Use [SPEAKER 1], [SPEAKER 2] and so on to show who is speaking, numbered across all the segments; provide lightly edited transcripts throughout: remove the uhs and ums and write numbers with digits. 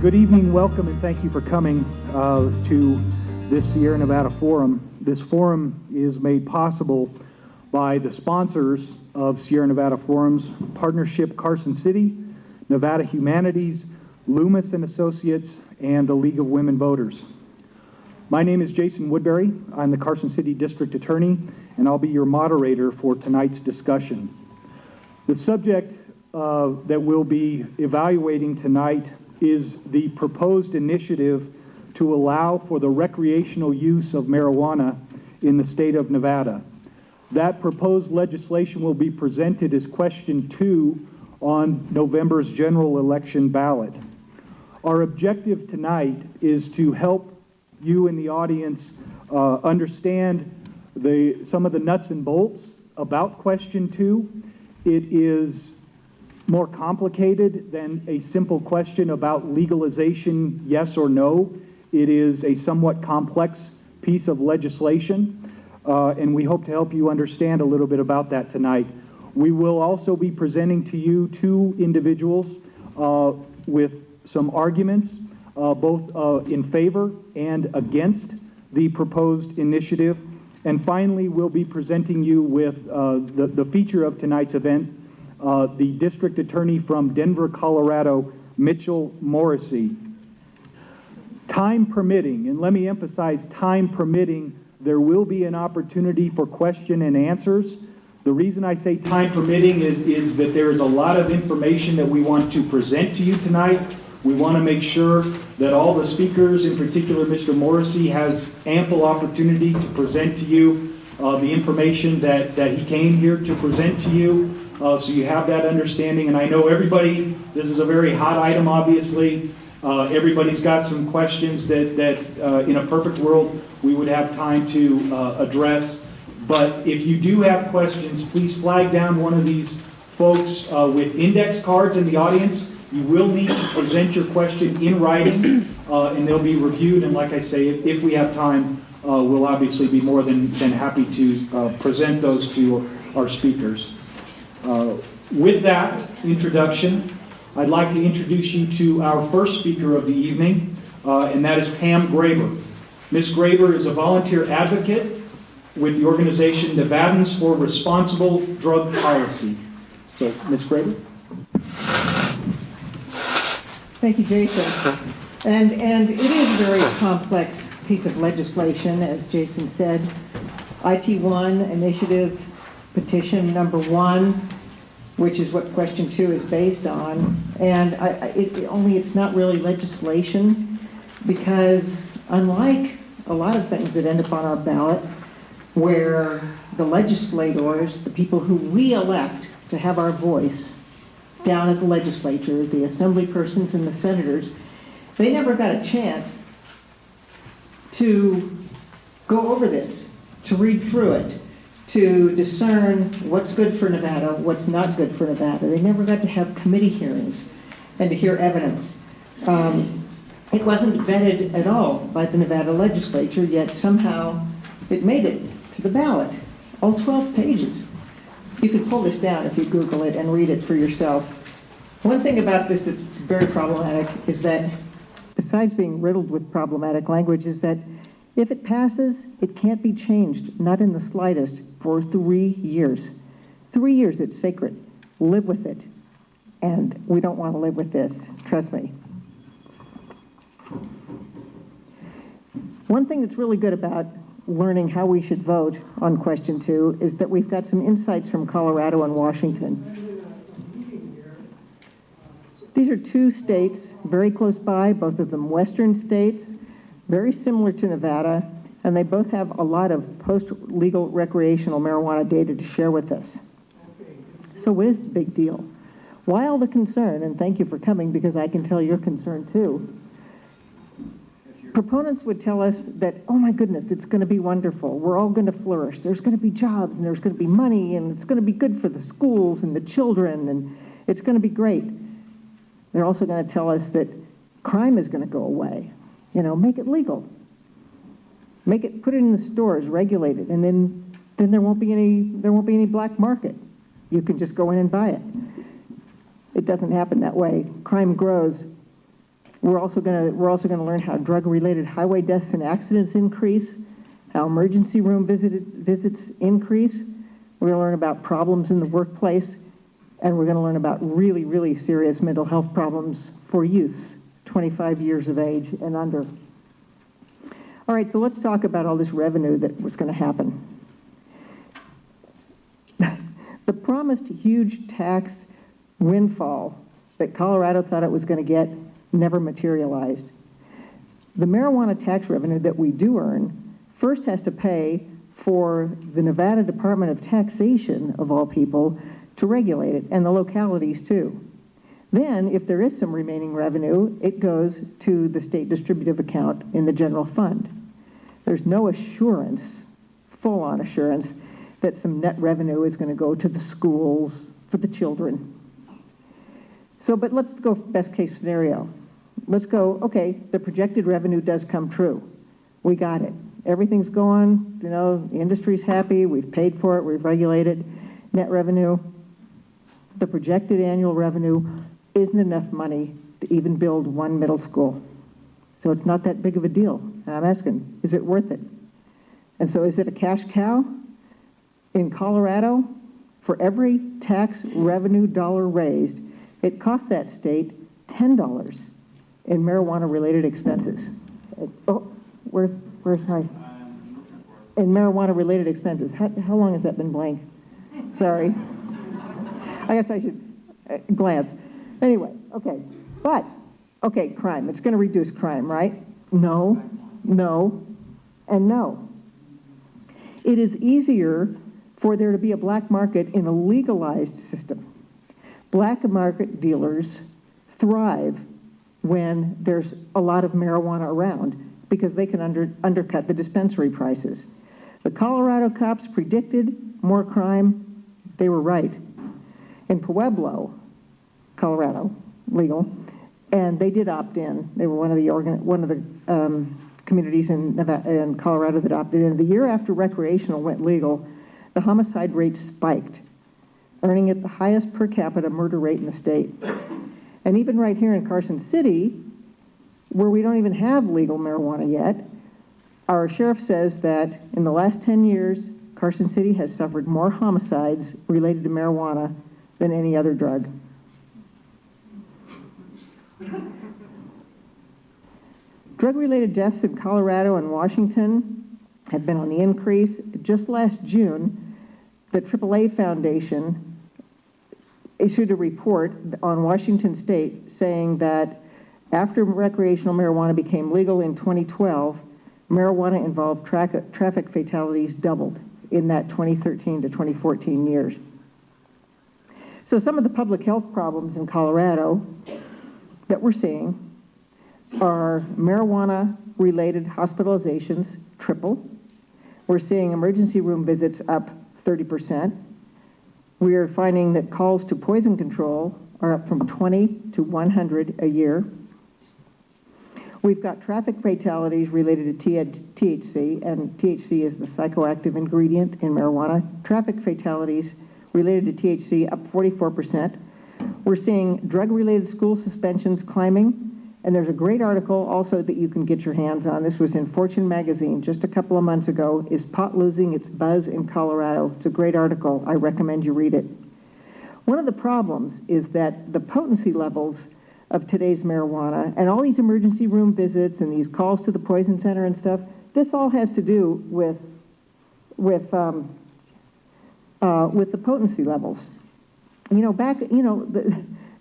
[SPEAKER 1] Good evening, welcome, and thank you for coming to this Sierra Nevada Forum. This forum is made possible by the sponsors of Sierra Nevada Forum's Partnership Carson City, Nevada Humanities, Loomis and Associates, and the League of Women Voters. My name is Jason Woodbury. I'm the Carson City District Attorney, and I'll be your moderator for tonight's discussion. The subject that we'll be evaluating tonight is the proposed initiative to allow for the recreational use of marijuana in the state of Nevada. That proposed legislation will be presented as question 2 on November's general election ballot. Our objective tonight is to help you in the audience understand some of the nuts and bolts about question 2. It is more complicated than a simple question about legalization, yes or no. It is a somewhat complex piece of legislation, and we hope to help you understand a little bit about that tonight. We will also be presenting to you 2 individuals with some arguments, both in favor and against the proposed initiative. And finally, we'll be presenting you with the feature of tonight's event, the District Attorney from Denver, Colorado, Mitchell Morrissey. Time permitting, and let me emphasize time permitting, there will be an opportunity for question and answers. The reason I say time permitting is that there is a lot of information that we want to present to you tonight. We want to make sure that all the speakers, in particular Mr. Morrissey, has ample opportunity to present to you the information that he came here to present to you. So you have that understanding, and I know everybody, this is a very hot item, obviously. Everybody's got some questions that in a perfect world we would have time to address. But if you do have questions, please flag down one of these folks with index cards in the audience. You will need to present your question in writing, and they'll be reviewed. And like I say, if we have time, we'll obviously be more than happy to present those to our speakers. With that introduction, I'd like to introduce you to our first speaker of the evening, and that is Pam Graber. Ms. Graber is a volunteer advocate with the organization Nevadans for Responsible Drug Policy. So, Ms. Graber.
[SPEAKER 2] Thank you, Jason. And it is a very complex piece of legislation, as Jason said. IP1 initiative petition number 1, which is what question 2 is based on. And it's not really legislation, because unlike a lot of things that end up on our ballot, where the legislators, the people who we elect to have our voice down at the legislature, the assembly persons and the senators, they never got a chance to go over this, to read through it, to discern what's good for Nevada, what's not good for Nevada. They never got to have committee hearings and to hear evidence. It wasn't vetted at all by the Nevada legislature, yet somehow it made it to the ballot, all 12 pages. You can pull this down if you Google it and read it for yourself. One thing about this that's very problematic is that, besides being riddled with problematic language, is that if it passes, it can't be changed, not in the slightest, for 3 years. 3 years, it's sacred. Live with it. And we don't want to live with this, trust me. One thing that's really good about learning how we should vote on question 2 is that we've got some insights from Colorado and Washington. These are 2 states very close by, both of them western states, very similar to Nevada, and they both have a lot of post-legal recreational marijuana data to share with us. So what is the big deal? Why all the concern? And thank you for coming, because I can tell you're concerned too. Proponents would tell us that, oh my goodness, it's going to be wonderful. We're all going to flourish. There's going to be jobs, and there's going to be money, and it's going to be good for the schools and the children, and it's going to be great. They're also going to tell us that crime is going to go away. You know, make it legal. Put it in the stores, regulate it, and then there won't be any black market. You can just go in and buy it. It doesn't happen that way. Crime grows We're also going to learn how drug-related highway deaths and accidents increase, how emergency room visits increase. We're going to learn about problems in the workplace, and we're going to learn about really, really serious mental health problems for youth, 25 years of age and under. All right, so let's talk about all this revenue that was going to happen. The promised huge tax windfall that Colorado thought it was going to get never materialized. The marijuana tax revenue that we do earn first has to pay for the Nevada Department of Taxation, of all people, to regulate it, and the localities too. Then, if there is some remaining revenue, it goes to the state distributive account in the general fund. There's no assurance, full-on assurance, that some net revenue is going to go to the schools for the children. So, but let's go best case scenario. Let's go, okay, the projected revenue does come true. We got it. Everything's going, you know, the industry's happy, we've paid for it, we've regulated. Net revenue, the projected annual revenue isn't enough money to even build one middle school. So it's not that big of a deal. And I'm asking, is it worth it? And so is it a cash cow? In Colorado, for every tax revenue dollar raised, it costs that state $10 in marijuana-related expenses. Oh, where's my? In marijuana-related expenses. How long has that been blank? Sorry. I guess I should glance. Anyway, okay. But, okay, crime. It's going to reduce crime, right? No, no, and no. It is easier for there to be a black market in a legalized system. Black market dealers thrive when there's a lot of marijuana around because they can undercut the dispensary prices. The Colorado cops predicted more crime. They were right. In Pueblo, Colorado, legal, and they did opt in. They were one of the communities in Nevada, in Colorado that opted in. The year after recreational went legal, the homicide rate spiked, earning it the highest per capita murder rate in the state. And even right here in Carson City, where we don't even have legal marijuana yet, our sheriff says that in the last 10 years, Carson City has suffered more homicides related to marijuana than any other drug. Drug-related deaths in Colorado and Washington have been on the increase. Just last June, the AAA Foundation issued a report on Washington State saying that after recreational marijuana became legal in 2012, marijuana-involved traffic fatalities doubled in that 2013 to 2014 years. So some of the public health problems in Colorado that we're seeing are marijuana-related hospitalizations triple. We're seeing emergency room visits up 30%. We are finding that calls to poison control are up from 20 to 100 a year. We've got traffic fatalities related to THC, and THC is the psychoactive ingredient in marijuana. Traffic fatalities related to THC up 44%. We're seeing drug-related school suspensions climbing, and there's a great article also that you can get your hands on. This was in Fortune magazine just a couple of months ago. Is pot losing its buzz in Colorado? It's a great article. I recommend you read it. One of the problems is that the potency levels of today's marijuana and all these emergency room visits and these calls to the poison center and stuff, this all has to do with the potency levels. You know,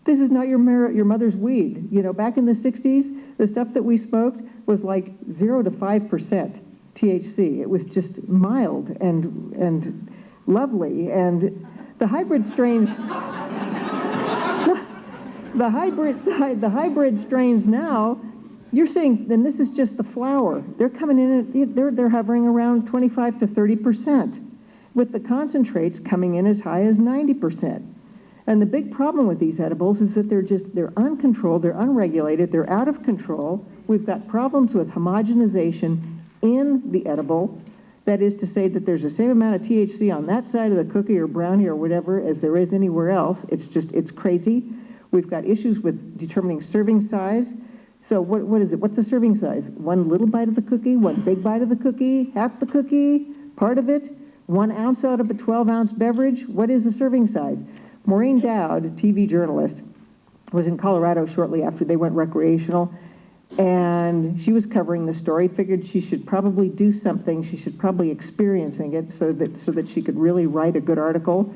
[SPEAKER 2] this is not your mother's weed. You know, back in the 60s, the stuff that we smoked was like 0 to 5% THC. It was just mild and lovely. And the hybrid strains, the hybrid strains now, you're saying, and this is just the flower. They're coming in, they're hovering around 25 to 30%, with the concentrates coming in as high as 90%. And the big problem with these edibles is that they're uncontrolled, they're unregulated, they're out of control. We've got problems with homogenization in the edible. That is to say that there's the same amount of THC on that side of the cookie or brownie or whatever as there is anywhere else. It's crazy. We've got issues with determining serving size. So what is it? What's the serving size? One little bite of the cookie, one big bite of the cookie, half the cookie, part of it, 1 ounce out of a 12-ounce beverage? What is the serving size? Maureen Dowd, a TV journalist, was in Colorado shortly after they went recreational, and she was covering the story, figured she should probably do something, she should probably experiencing it so that she could really write a good article.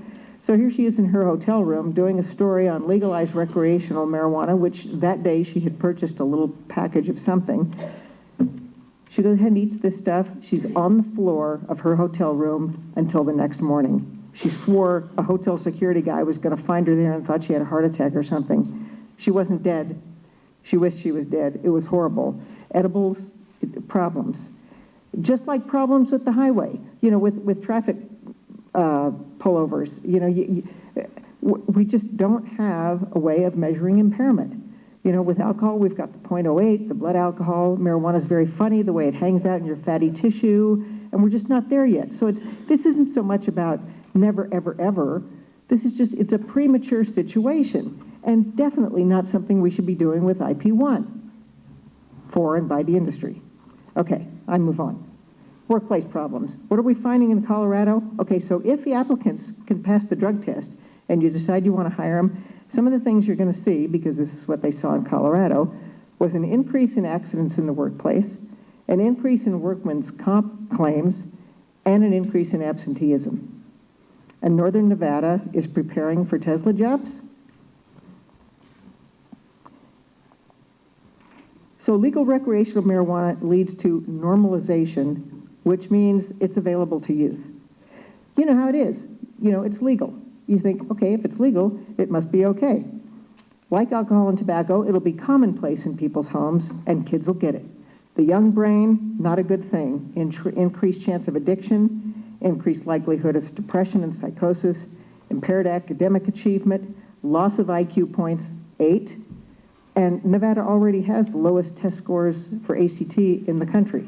[SPEAKER 2] So here she is in her hotel room doing a story on legalized recreational marijuana, which that day she had purchased a little package of something. She goes ahead and eats this stuff. She's on the floor of her hotel room until the next morning. She swore a hotel security guy was going to find her there and thought she had a heart attack or something. She wasn't dead. She wished she was dead. It was horrible. Edibles, problems. Just like problems with the highway, with traffic pullovers. We just don't have a way of measuring impairment. With alcohol, we've got the .08, the blood alcohol. Marijuana is very funny, the way it hangs out in your fatty tissue, and we're just not there yet. So this isn't so much about never, ever, ever. This is just, it's a premature situation, and definitely not something we should be doing with IP1 for and by the industry. Okay, I move on. Workplace problems. What are we finding in Colorado? Okay, so if the applicants can pass the drug test and you decide you want to hire them, some of the things you're going to see, because this is what they saw in Colorado, was an increase in accidents in the workplace, an increase in workman's comp claims, and an increase in absenteeism. And Northern Nevada is preparing for Tesla jobs. So legal recreational marijuana leads to normalization, which means it's available to youth. You know how it is. It's legal. You think, okay, if it's legal, it must be okay. Like alcohol and tobacco, it'll be commonplace in people's homes, and kids will get it. The young brain, not a good thing. Increased chance of addiction, increased likelihood of depression and psychosis, impaired academic achievement, loss of IQ points, 8. And Nevada already has the lowest test scores for ACT in the country.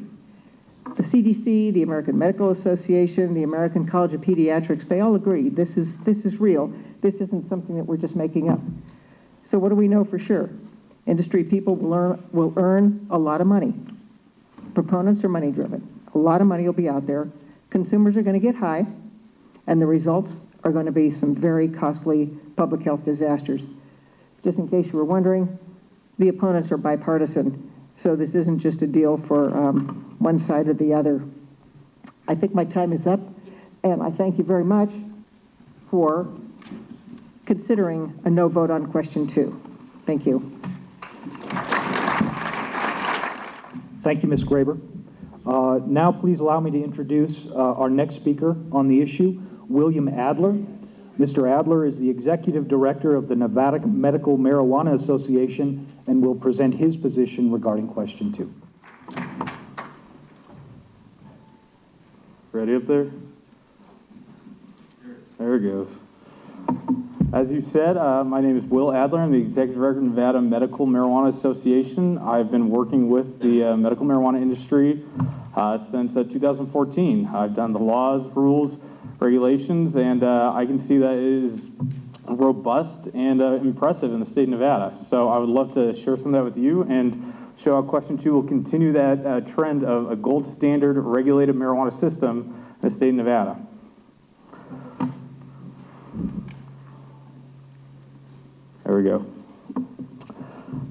[SPEAKER 2] The CDC, the American Medical Association, the American College of Pediatrics, they all agree this is real. This isn't something that we're just making up. So what do we know for sure? Industry people will earn a lot of money. Proponents are money driven. A lot of money will be out there. Consumers are going to get high, and the results are going to be some very costly public health disasters. Just in case you were wondering, the opponents are bipartisan, so this isn't just a deal for one side or the other. I think my time is up, and I thank you very much for considering a no vote on question 2. Thank you.
[SPEAKER 1] Thank you, Ms. Graber. Now please allow me to introduce our next speaker on the issue, William Adler. Mr. Adler is the Executive Director of the Nevada Medical Marijuana Association and will present his position regarding question 2.
[SPEAKER 3] Ready up there? There it goes. As you said, my name is Will Adler. I'm the Executive Director of Nevada Medical Marijuana Association. I've been working with the medical marijuana industry since 2014. I've done the laws, rules, regulations, and I can see that it is robust and impressive in the state of Nevada. So I would love to share some of that with you and show how question 2 will continue that trend of a gold standard regulated marijuana system in the state of Nevada. There we go.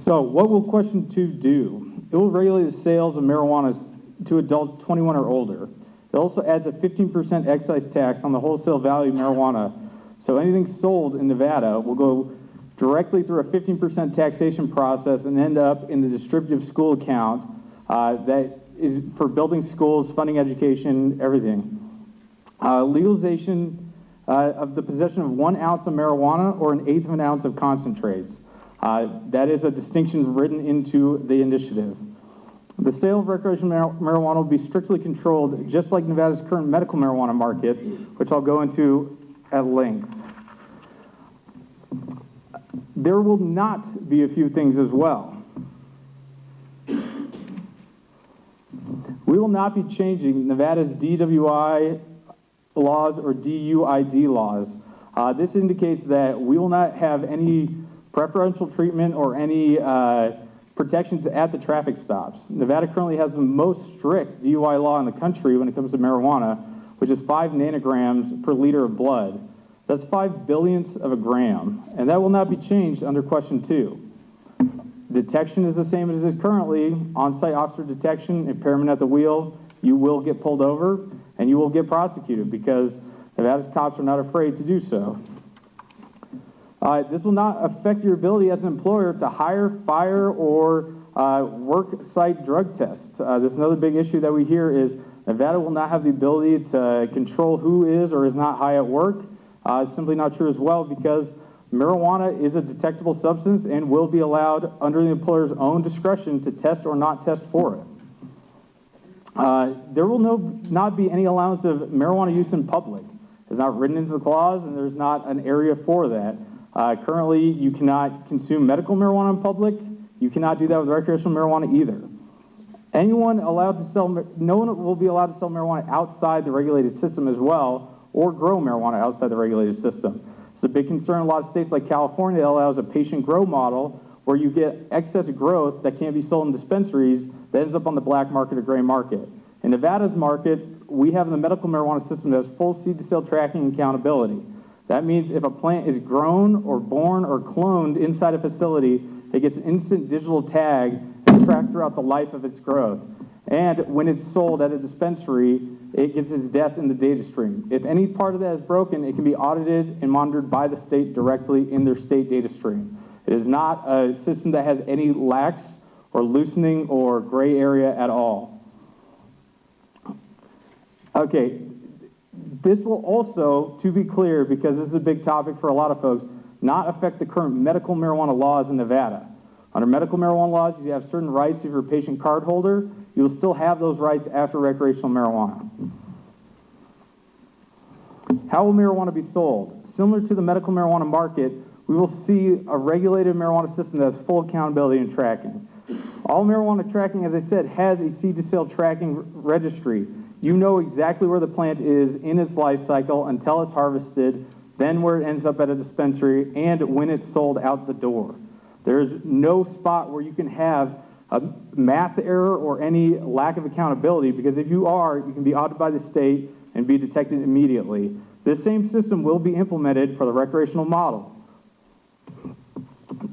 [SPEAKER 3] So what will question 2 do? It will regulate the sales of marijuana to adults 21 or older. It also adds a 15% excise tax on the wholesale value of marijuana. So anything sold in Nevada will go directly through a 15% taxation process and end up in the distributive school account that is for building schools, funding education, everything. Legalization of the possession of 1 ounce of marijuana or 1/8 of an ounce of concentrates. That is a distinction written into the initiative. The sale of recreational marijuana will be strictly controlled, just like Nevada's current medical marijuana market, which I'll go into at length. There will not be a few things as well. We will not be changing Nevada's DWI laws or DUID laws. This indicates that we will not have any preferential treatment or any protections at the traffic stops. Nevada currently has the most strict DUI law in the country when it comes to marijuana, which is 5 nanograms per liter of blood. That's 5 billionths of a gram, and that will not be changed under question 2. Detection is the same as it is currently. On-site officer detection, impairment at the wheel, you will get pulled over and you will get prosecuted because Nevada's cops are not afraid to do so. This will not affect your ability as an employer to hire, fire, or work site drug tests. This is another big issue that we hear is Nevada will not have the ability to control who is or is not high at work. It's simply not true as well because marijuana is a detectable substance and will be allowed under the employer's own discretion to test or not test for it. There will not be any allowance of marijuana use in public. It's not written into the clause and there's not an area for that. Currently, you cannot consume medical marijuana in public. You cannot do that with recreational marijuana either. No one will be allowed to sell marijuana outside the regulated system as well, or grow marijuana outside the regulated system. It's a big concern in a lot of states like California that allows a patient grow model where you get excess growth that can't be sold in dispensaries that ends up on the black market or gray market. In Nevada's market, we have in the medical marijuana system that has full seed-to-sale tracking and accountability. That means if a plant is grown or born or cloned inside a facility, it gets an instant digital tag and tracked throughout the life of its growth. And when it's sold at a dispensary, it gets its death in the data stream. If any part of that is broken, it can be audited and monitored by the state directly in their state data stream. It is not a system that has any lax or loosening or gray area at all. Okay, this will also, to be clear, because this is a big topic for a lot of folks, not affect the current medical marijuana laws in Nevada. Under medical marijuana laws, you have certain rights if you're a patient card holder. You will still have those rights after recreational marijuana. How will marijuana be sold? Similar to the medical marijuana market, we will see a regulated marijuana system that has full accountability and tracking. All marijuana tracking, as I said, has a seed-to-sale tracking registry. You know exactly where the plant is in its life cycle until it's harvested, then where it ends up at a dispensary, and when it's sold out the door. There's no spot where you can have a math error or any lack of accountability, because if you are, you can be audited by the state and be detected immediately. This same system will be implemented for the recreational model.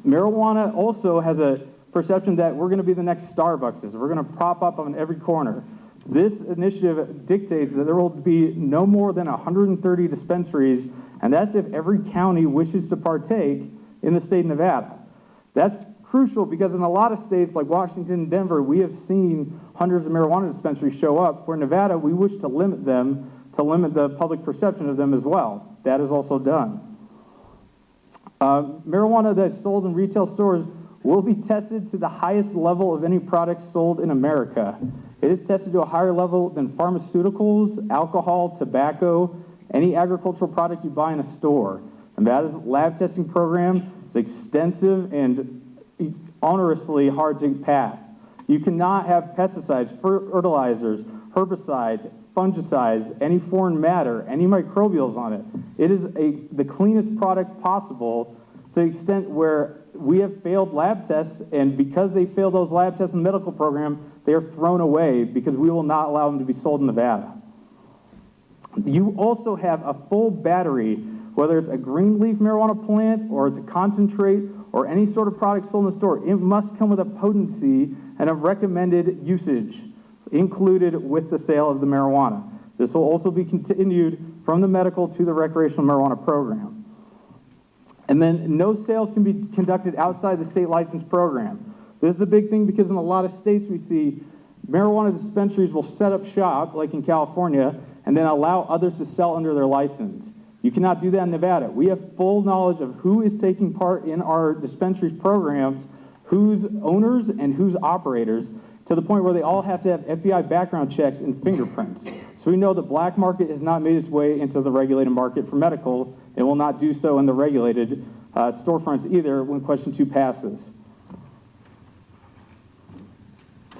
[SPEAKER 3] Marijuana also has a perception that we're going to be the next Starbucks. We're going to prop up on every corner. This initiative dictates that there will be no more than 130 dispensaries, and that's if every county wishes to partake in the state of Nevada. That's crucial because in a lot of states like Washington and Denver, we have seen hundreds of marijuana dispensaries show up. For Nevada, we wish to limit them, to limit the public perception of them as well. That is also done. Marijuana that's sold in retail stores will be tested to the highest level of any product sold in America. It is tested to a higher level than pharmaceuticals, alcohol, tobacco, any agricultural product you buy in a store. Nevada's lab testing program is extensive and onerously hard to pass. You cannot have pesticides, fertilizers, herbicides, fungicides, any foreign matter, any microbials on it. It is the cleanest product possible to the extent where we have failed lab tests, and because they failed those lab tests in the medical program, they are thrown away because we will not allow them to be sold in Nevada. You also have a full battery, whether it's a green leaf marijuana plant or it's a concentrate or any sort of product sold in the store. It must come with a potency and a recommended usage included with the sale of the marijuana. This will also be continued from the medical to the recreational marijuana program. And then no sales can be conducted outside the state license program. This is the big thing because in a lot of states we see marijuana dispensaries will set up shop, like in California, and then allow others to sell under their license. You cannot do that in Nevada. We have full knowledge of who is taking part in our dispensaries programs, who's owners and who's operators, to the point where they all have to have FBI background checks and fingerprints. So we know the black market has not made its way into the regulated market for medical. It will not do so in the regulated storefronts either when question 2 passes.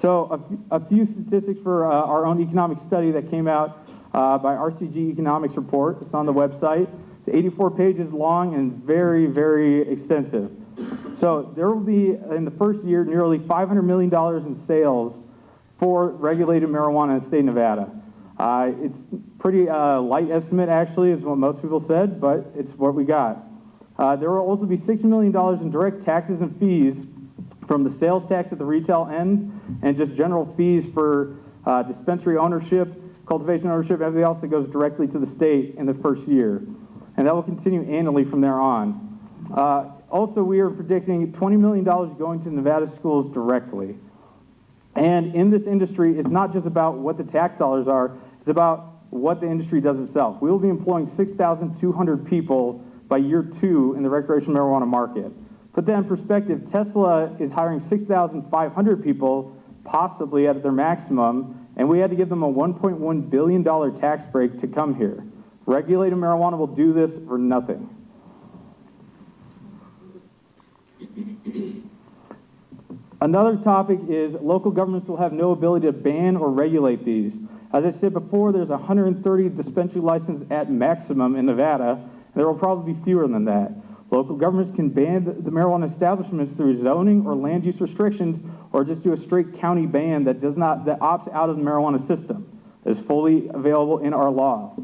[SPEAKER 3] So a few statistics for our own economic study that came out by RCG Economics Report. It's on the website. It's 84 pages long and very, very extensive. So there will be, in the first year, nearly $500 million in sales for regulated marijuana in the state of Nevada. It's pretty light estimate, actually, is what most people said, but it's what we got. There will also be $60 million in direct taxes and fees from the sales tax at the retail end and just general fees for dispensary ownership, cultivation ownership, everything else that goes directly to the state in the first year. And that will continue annually from there on. Also, we are predicting $20 million going to Nevada schools directly. And in this industry, it's not just about what the tax dollars are, it's about what the industry does itself. We will be employing 6,200 people by year 2 in the recreational marijuana market. Put that in perspective, Tesla is hiring 6,500 people, possibly at their maximum, and we had to give them a $1.1 billion tax break to come here. Regulated marijuana will do this for nothing. Another topic is local governments will have no ability to ban or regulate these. As I said before, there's 130 dispensary licenses at maximum in Nevada, and there will probably be fewer than that. Local governments can ban the marijuana establishments through zoning or land use restrictions, or just do a straight county ban that opts out of the marijuana system. That is fully available in our law.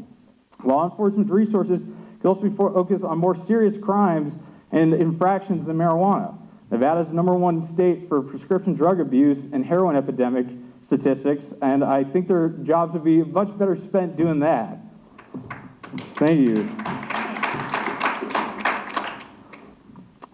[SPEAKER 3] Law enforcement resources can also be focused on more serious crimes and infractions than marijuana. Nevada is the #1 state for prescription drug abuse and heroin epidemic statistics, and I think their jobs would be much better spent doing that. Thank you.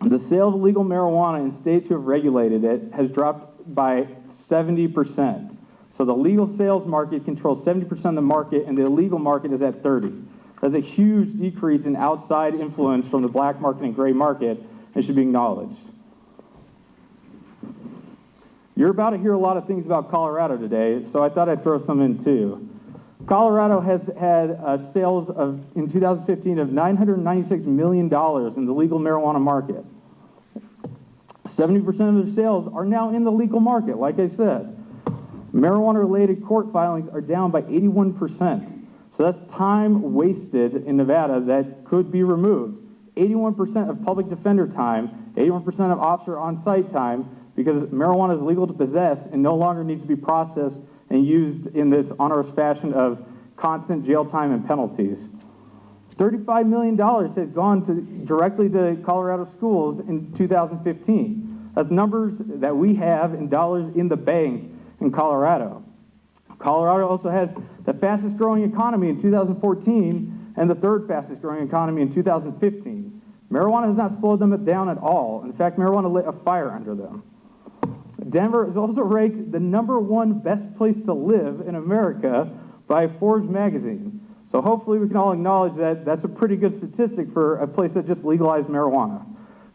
[SPEAKER 3] The sales of legal marijuana in states who have regulated it has dropped by 70%. So the legal sales market controls 70% of the market, and the illegal market is at 30%. That's a huge decrease in outside influence from the black market and gray market, and should be acknowledged. You're about to hear a lot of things about Colorado today, so I thought I'd throw some in too. Colorado has had sales in 2015 of $996 million in the legal marijuana market. 70% of their sales are now in the legal market, like I said. Marijuana-related court filings are down by 81%. So that's time wasted in Nevada that could be removed. 81% of public defender time, 81% of officer on-site time, because marijuana is legal to possess and no longer needs to be processed and used in this onerous fashion of constant jail time and penalties. $35 million has gone directly to Colorado schools in 2015. That's numbers that we have in dollars in the bank in Colorado. Colorado also has the fastest growing economy in 2014 and the third fastest growing economy in 2015. Marijuana has not slowed them down at all. In fact, marijuana lit a fire under them. Denver is also ranked the #1 best place to live in America by Forbes magazine. So hopefully we can all acknowledge that that's a pretty good statistic for a place that just legalized marijuana.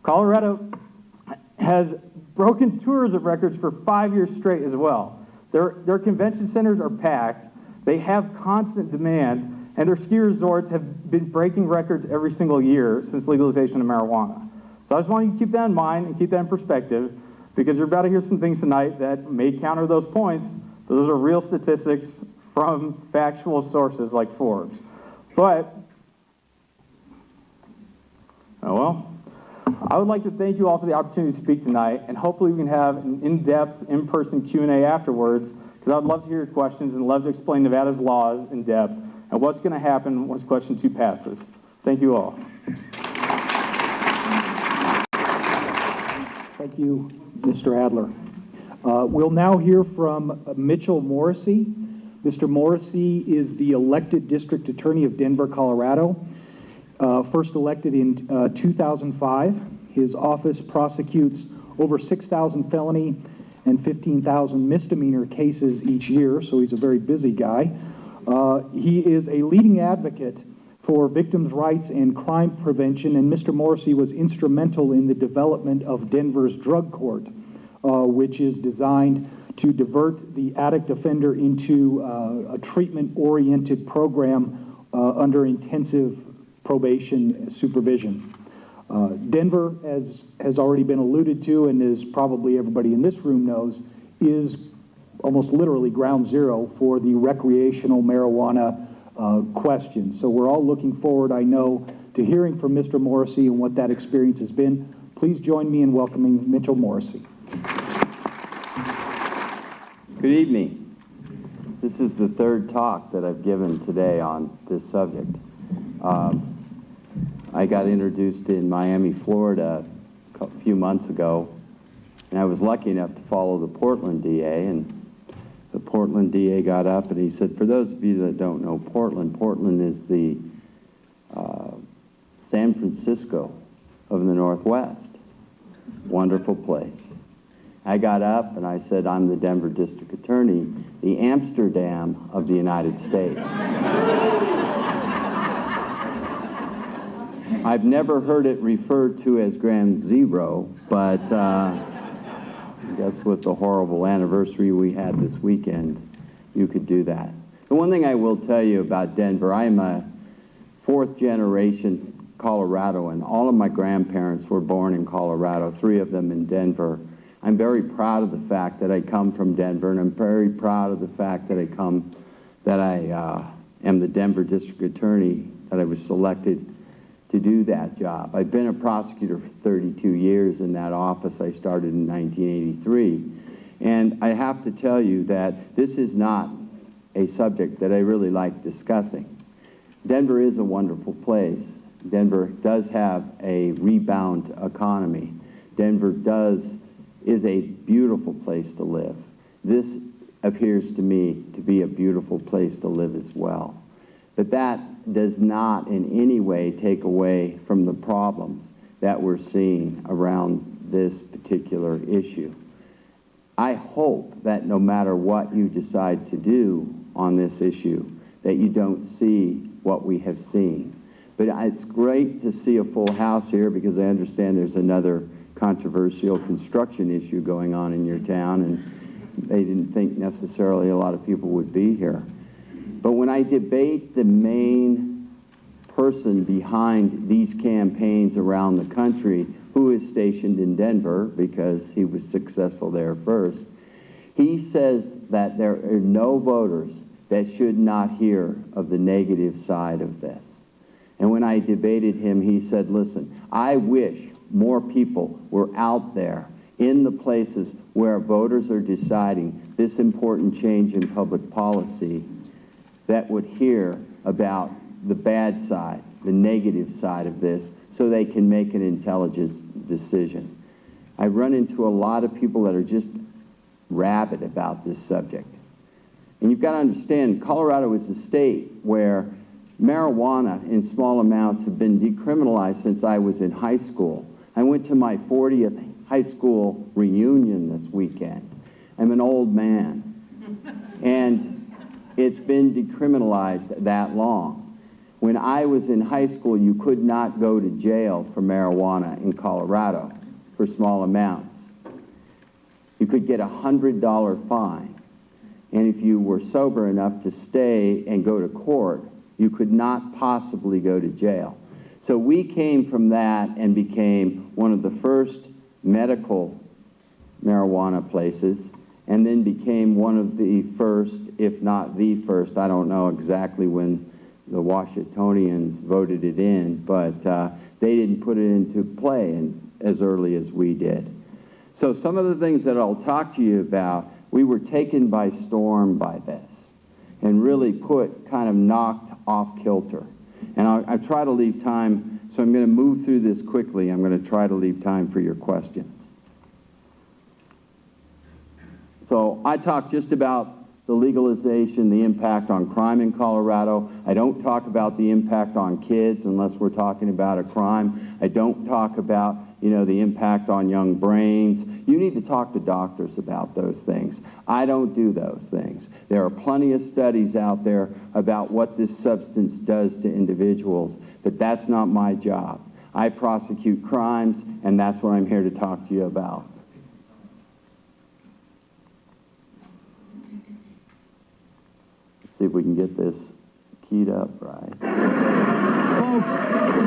[SPEAKER 3] Colorado has broken tourism records for 5 years straight as well. Their convention centers are packed, they have constant demand, and their ski resorts have been breaking records every single year since legalization of marijuana. So I just want you to keep that in mind and keep that in perspective, because you're about to hear some things tonight that may counter those points. Those are real statistics from factual sources like Forbes. But, oh well. I would like to thank you all for the opportunity to speak tonight, and hopefully we can have an in-depth, in-person Q&A afterwards, because I'd love to hear your questions and love to explain Nevada's laws in depth and what's going to happen once question 2 passes. Thank you all.
[SPEAKER 1] Thank you, Mr. Adler. We'll now hear from Mitchell Morrissey. Mr. Morrissey is the elected district attorney of Denver, Colorado. First elected in 2005. His office prosecutes over 6,000 felony and 15,000 misdemeanor cases each year, so he's a very busy guy. He is a leading advocate for victims' rights and crime prevention, and Mr. Morrissey was instrumental in the development of Denver's drug court, which is designed to divert the addict offender into a treatment-oriented program under intensive probation supervision. Denver, as has already been alluded to, and as probably everybody in this room knows, is almost literally ground zero for the recreational marijuana question. So we're all looking forward, I know, to hearing from Mr. Morrissey and what that experience has been. Please join me in welcoming Mitchell Morrissey.
[SPEAKER 4] Good evening. This is the third talk that I've given today on this subject. I got introduced in Miami, Florida a few months ago, and I was lucky enough to follow the Portland DA, and the Portland DA got up and he said, for those of you that don't know Portland, Portland is the San Francisco of the Northwest. Wonderful place. I got up and I said, I'm the Denver District Attorney, the Amsterdam of the United States. I've never heard it referred to as Ground Zero, but I guess with the horrible anniversary we had this weekend, you could do that. The one thing I will tell you about Denver, I'm a fourth generation Coloradoan. All of my grandparents were born in Colorado, 3 of them in Denver. I'm very proud of the fact that I come from Denver, and I'm very proud of the fact that I am the Denver District Attorney, that I was selected to do that job. I've been a prosecutor for 32 years in that office. I started in 1983. And I have to tell you that this is not a subject that I really like discussing. Denver is a wonderful place. Denver does have a rebound economy. Denver is a beautiful place to live. This appears to me to be a beautiful place to live as well. But that does not in any way take away from the problems that we're seeing around this particular issue. I hope that no matter what you decide to do on this issue, that you don't see what we have seen. But it's great to see a full house here, because I understand there's another controversial construction issue going on in your town, and they didn't think necessarily a lot of people would be here. But when I debate the main person behind these campaigns around the country, who is stationed in Denver because he was successful there first, he says that there are no voters that should not hear of the negative side of this. And when I debated him, he said, listen, I wish more people were out there in the places where voters are deciding this important change in public policy, that would hear about the bad side, the negative side of this, so they can make an intelligent decision. I run into a lot of people that are just rabid about this subject. And you've got to understand, Colorado is a state where marijuana in small amounts have been decriminalized since I was in high school. I went to my 40th high school reunion this weekend. I'm an old man. And it's been decriminalized that long. When I was in high school, you could not go to jail for marijuana in Colorado for small amounts. You could get a $100 fine. And if you were sober enough to stay and go to court, you could not possibly go to jail. So we came from that and became one of the first medical marijuana places, and then became one of the first, if not the first, I don't know exactly when the Washingtonians voted it in, but they didn't put it into play as early as we did. So some of the things that I'll talk to you about, we were taken by storm by this, and really kind of knocked off kilter. And I try to leave time, so I'm going to move through this quickly. I'm going to try to leave time for your questions. So I talk just about the legalization, the impact on crime in Colorado. I don't talk about the impact on kids unless we're talking about a crime. I don't talk about, the impact on young brains. You need to talk to doctors about those things. I don't do those things. There are plenty of studies out there about what this substance does to individuals, but that's not my job. I prosecute crimes, and that's what I'm here to talk to you about. See if we can get this keyed up right.
[SPEAKER 5] Folks,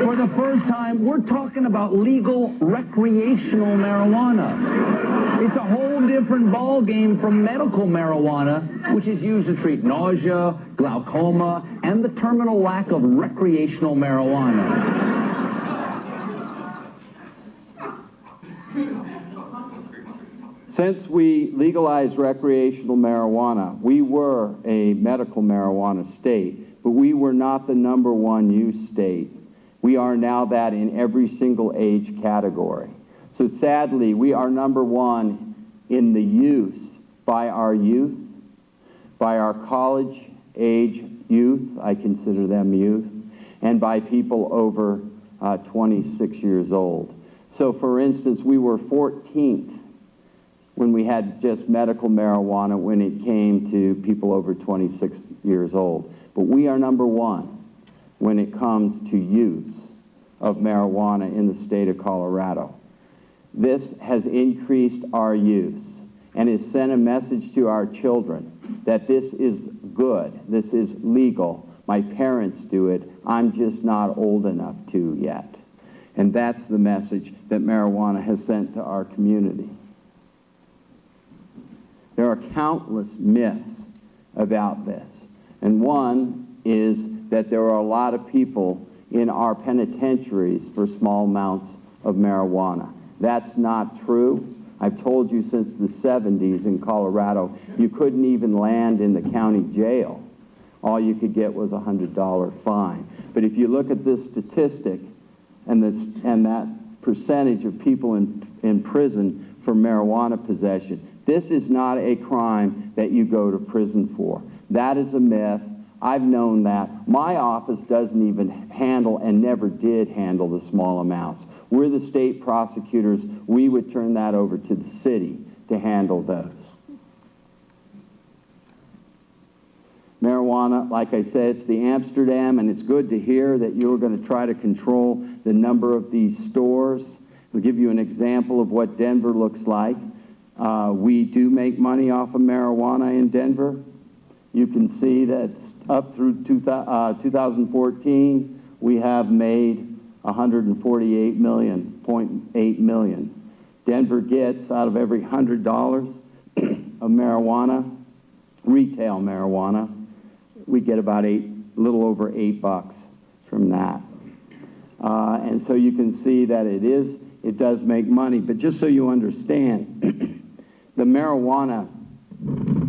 [SPEAKER 5] for the first time, we're talking about legal recreational marijuana. It's a whole different ballgame from medical marijuana, which is used to treat nausea, glaucoma, and the terminal lack of recreational marijuana.
[SPEAKER 4] Since we legalized recreational marijuana, we were a medical marijuana state, but we were not the #1 use state. We are now that in every single age category. So sadly, we are #1 in the use by our youth, by our college-age youth, I consider them youth, and by people over 26 years old. So for instance, we were 14th when we had just medical marijuana when it came to people over 26 years old. But we are #1 when it comes to use of marijuana in the state of Colorado. This has increased our use and has sent a message to our children that this is good, this is legal. My parents do it, I'm just not old enough to yet. And that's the message that marijuana has sent to our community. There are countless myths about this. And one is that there are a lot of people in our penitentiaries for small amounts of marijuana. That's not true. I've told you since the 70s in Colorado, you couldn't even land in the county jail. All you could get was a $100 fine. But if you look at this statistic and that percentage of people in prison for marijuana possession, this is not a crime that you go to prison for. That is a myth. I've known that. My office doesn't even handle and never did handle the small amounts. We're the state prosecutors. We would turn that over to the city to handle those. Marijuana, like I said, it's the Amsterdam, and it's good to hear that you're going to try to control the number of these stores. I'll give you an example of what Denver looks like. We do make money off of marijuana in Denver. You can see that up through 2014, we have made $148.8 million. Denver gets out of every $100 of marijuana, retail marijuana, we get about a little over $8 from that. And so you can see that it does make money. But just so you understand, the marijuana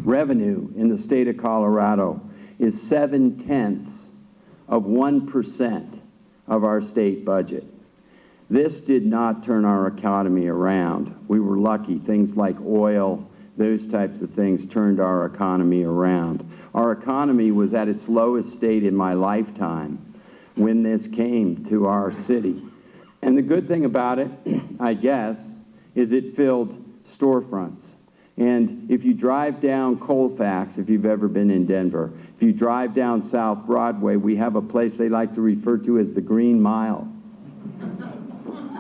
[SPEAKER 4] revenue in the state of Colorado is 0.7% of our state budget. This did not turn our economy around. We were lucky. Things like oil, those types of things turned our economy around. Our economy was at its lowest state in my lifetime when this came to our city. And the good thing about it, I guess, is it filled storefronts. And if you drive down Colfax, if you've ever been in Denver, if you drive down South Broadway, we have a place they like to refer to as the Green Mile,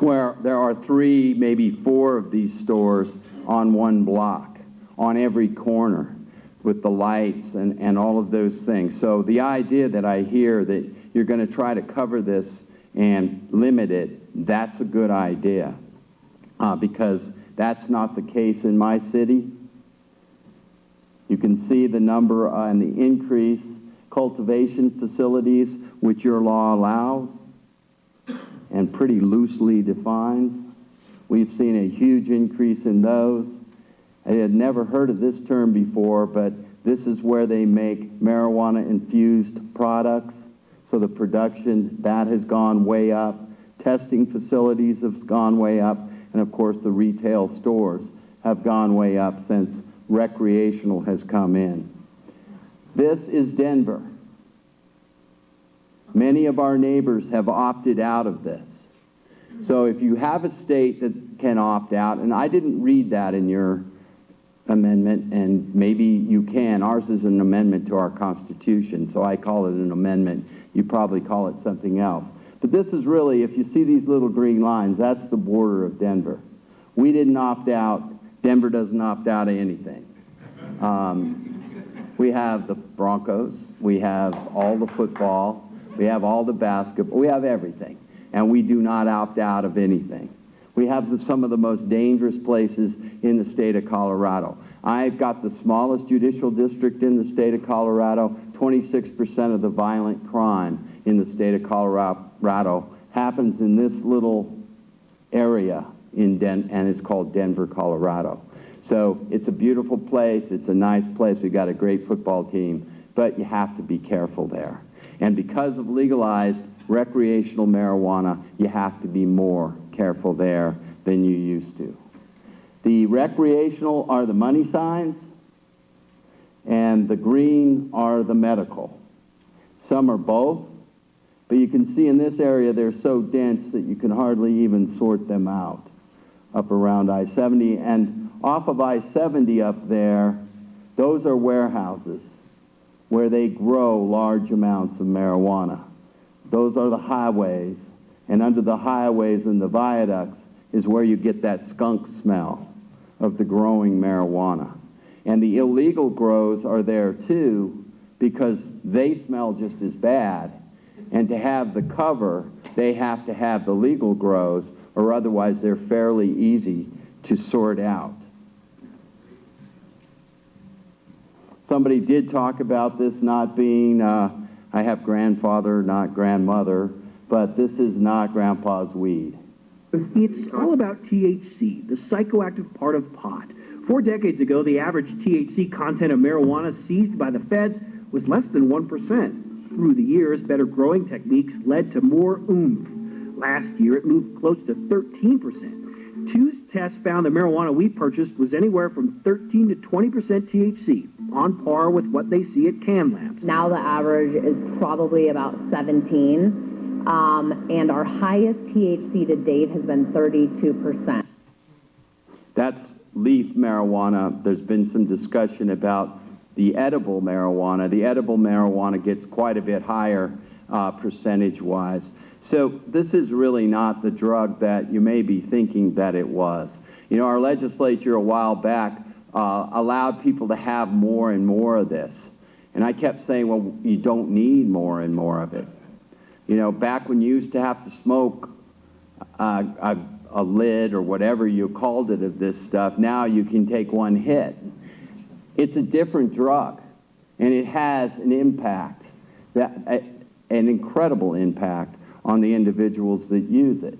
[SPEAKER 4] where there are 3, maybe 4 of these stores on one block, on every corner, with the lights and all of those things. So the idea that I hear that you're going to try to cover this and limit it, that's a good idea, because that's not the case in my city. You can see the number and the increase, cultivation facilities, which your law allows, and pretty loosely defines. We've seen a huge increase in those. I had never heard of this term before, but this is where they make marijuana-infused products. So the production, that has gone way up. Testing facilities have gone way up. And of course, the retail stores have gone way up since recreational has come in. This is Denver. Many of our neighbors have opted out of this. So if you have a state that can opt out, and I didn't read that in your amendment, and maybe you can. Ours is an amendment to our Constitution, so I call it an amendment. You probably call it something else. But this is really, if you see these little green lines, that's the border of Denver. We didn't opt out. Denver doesn't opt out of anything. We have the Broncos. We have all the football. We have all the basketball. We have everything. And we do not opt out of anything. We have some of the most dangerous places in the state of Colorado. I've got the smallest judicial district in the state of Colorado. 26% of the violent crime in the state of Colorado happens in this little area and it's called Denver, Colorado. So it's a beautiful place. It's a nice place. We've got a great football team, but you have to be careful there. And because of legalized recreational marijuana, you have to be more careful there than you used to. The recreational are the money signs, and the green are the medical. Some are both, but you can see in this area they're so dense that you can hardly even sort them out up around I-70. And off of I-70 up there, those are warehouses where they grow large amounts of marijuana. Those are the highways, and under the highways and the viaducts is where you get that skunk smell of the growing marijuana. And the illegal grows are there too because they smell just as bad. And to have the cover, they have to have the legal grows, or otherwise they're fairly easy to sort out. Somebody did talk about this not being, I have grandfather, not grandmother, but this is not grandpa's weed.
[SPEAKER 6] It's all about THC, the psychoactive part of pot. 4 decades ago, the average THC content of marijuana seized by the feds was less than 1%. Through the years, better growing techniques led to more oomph. Last year, it moved close to 13%. Two tests found the marijuana we purchased was anywhere from 13 to 20% THC, on par with what they see at can labs.
[SPEAKER 7] Now the average is probably about 17, and our highest THC to date has been 32%.
[SPEAKER 4] That's leaf marijuana. There's been some discussion about the edible marijuana. The edible marijuana gets quite a bit higher percentage-wise. So this is really not the drug that you may be thinking that it was. You know, our legislature a while back allowed people to have more and more of this. And I kept saying, well, you don't need more and more of it. You know, back when you used to have to smoke a lid or whatever you called it of this stuff, now you can take one hit. It's a different drug, and it has an impact, an incredible impact on the individuals that use it.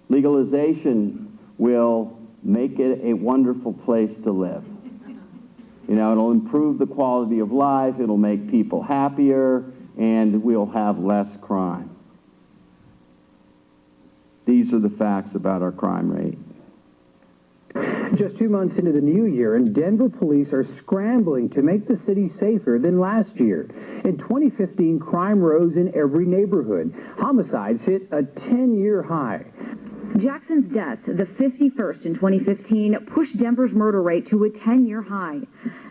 [SPEAKER 4] Legalization will make it a wonderful place to live. You know, it'll improve the quality of life, it'll make people happier, and we'll have less crime. These are the facts about our crime rate.
[SPEAKER 8] Just 2 months into the new year, and Denver police are scrambling to make the city safer than last year. In 2015, crime rose in every neighborhood. Homicides hit a 10-year high.
[SPEAKER 9] Jackson's death, the 51st in 2015, pushed Denver's murder rate to a 10-year high.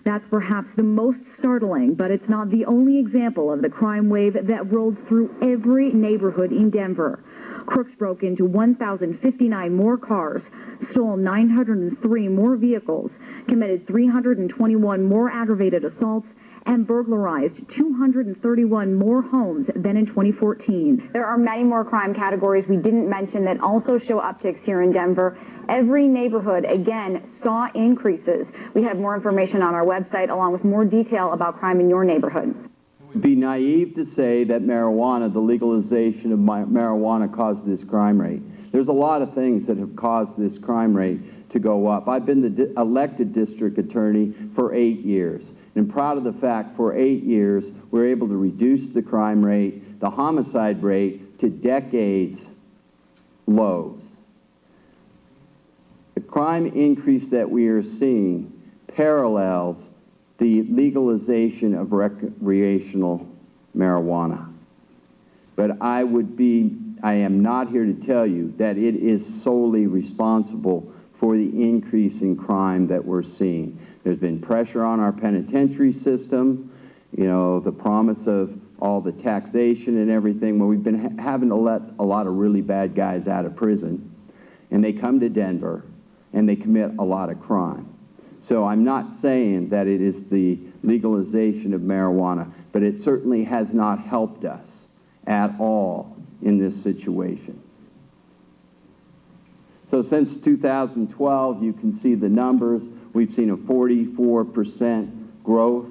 [SPEAKER 9] That's perhaps the most startling, but it's not the only example of the crime wave that rolled through every neighborhood in Denver. Crooks broke into 1,059 more cars, stole 903 more vehicles, committed 321 more aggravated assaults, and burglarized 231 more homes than in 2014.
[SPEAKER 10] There are many more crime categories we didn't mention that also show upticks here in Denver. Every neighborhood, again, saw increases. We have more information on our website along with more detail about crime in your neighborhood.
[SPEAKER 4] It would be naive to say that marijuana, the legalization of marijuana, caused this crime rate. There's a lot of things that have caused this crime rate to go up. I've been the elected district attorney for 8 years. And I'm proud of the fact for 8 years we're able to reduce the crime rate, the homicide rate, to decades lows. The crime increase that we are seeing parallels the legalization of recreational marijuana. But I am not here to tell you that it is solely responsible for the increase in crime that we're seeing. There's been pressure on our penitentiary system, you know, the promise of all the taxation and everything. Well, we've been having to let a lot of really bad guys out of prison, and they come to Denver, and they commit a lot of crime. So I'm not saying that it is the legalization of marijuana, but it certainly has not helped us at all in this situation. So since 2012, you can see the numbers. We've seen a 44% growth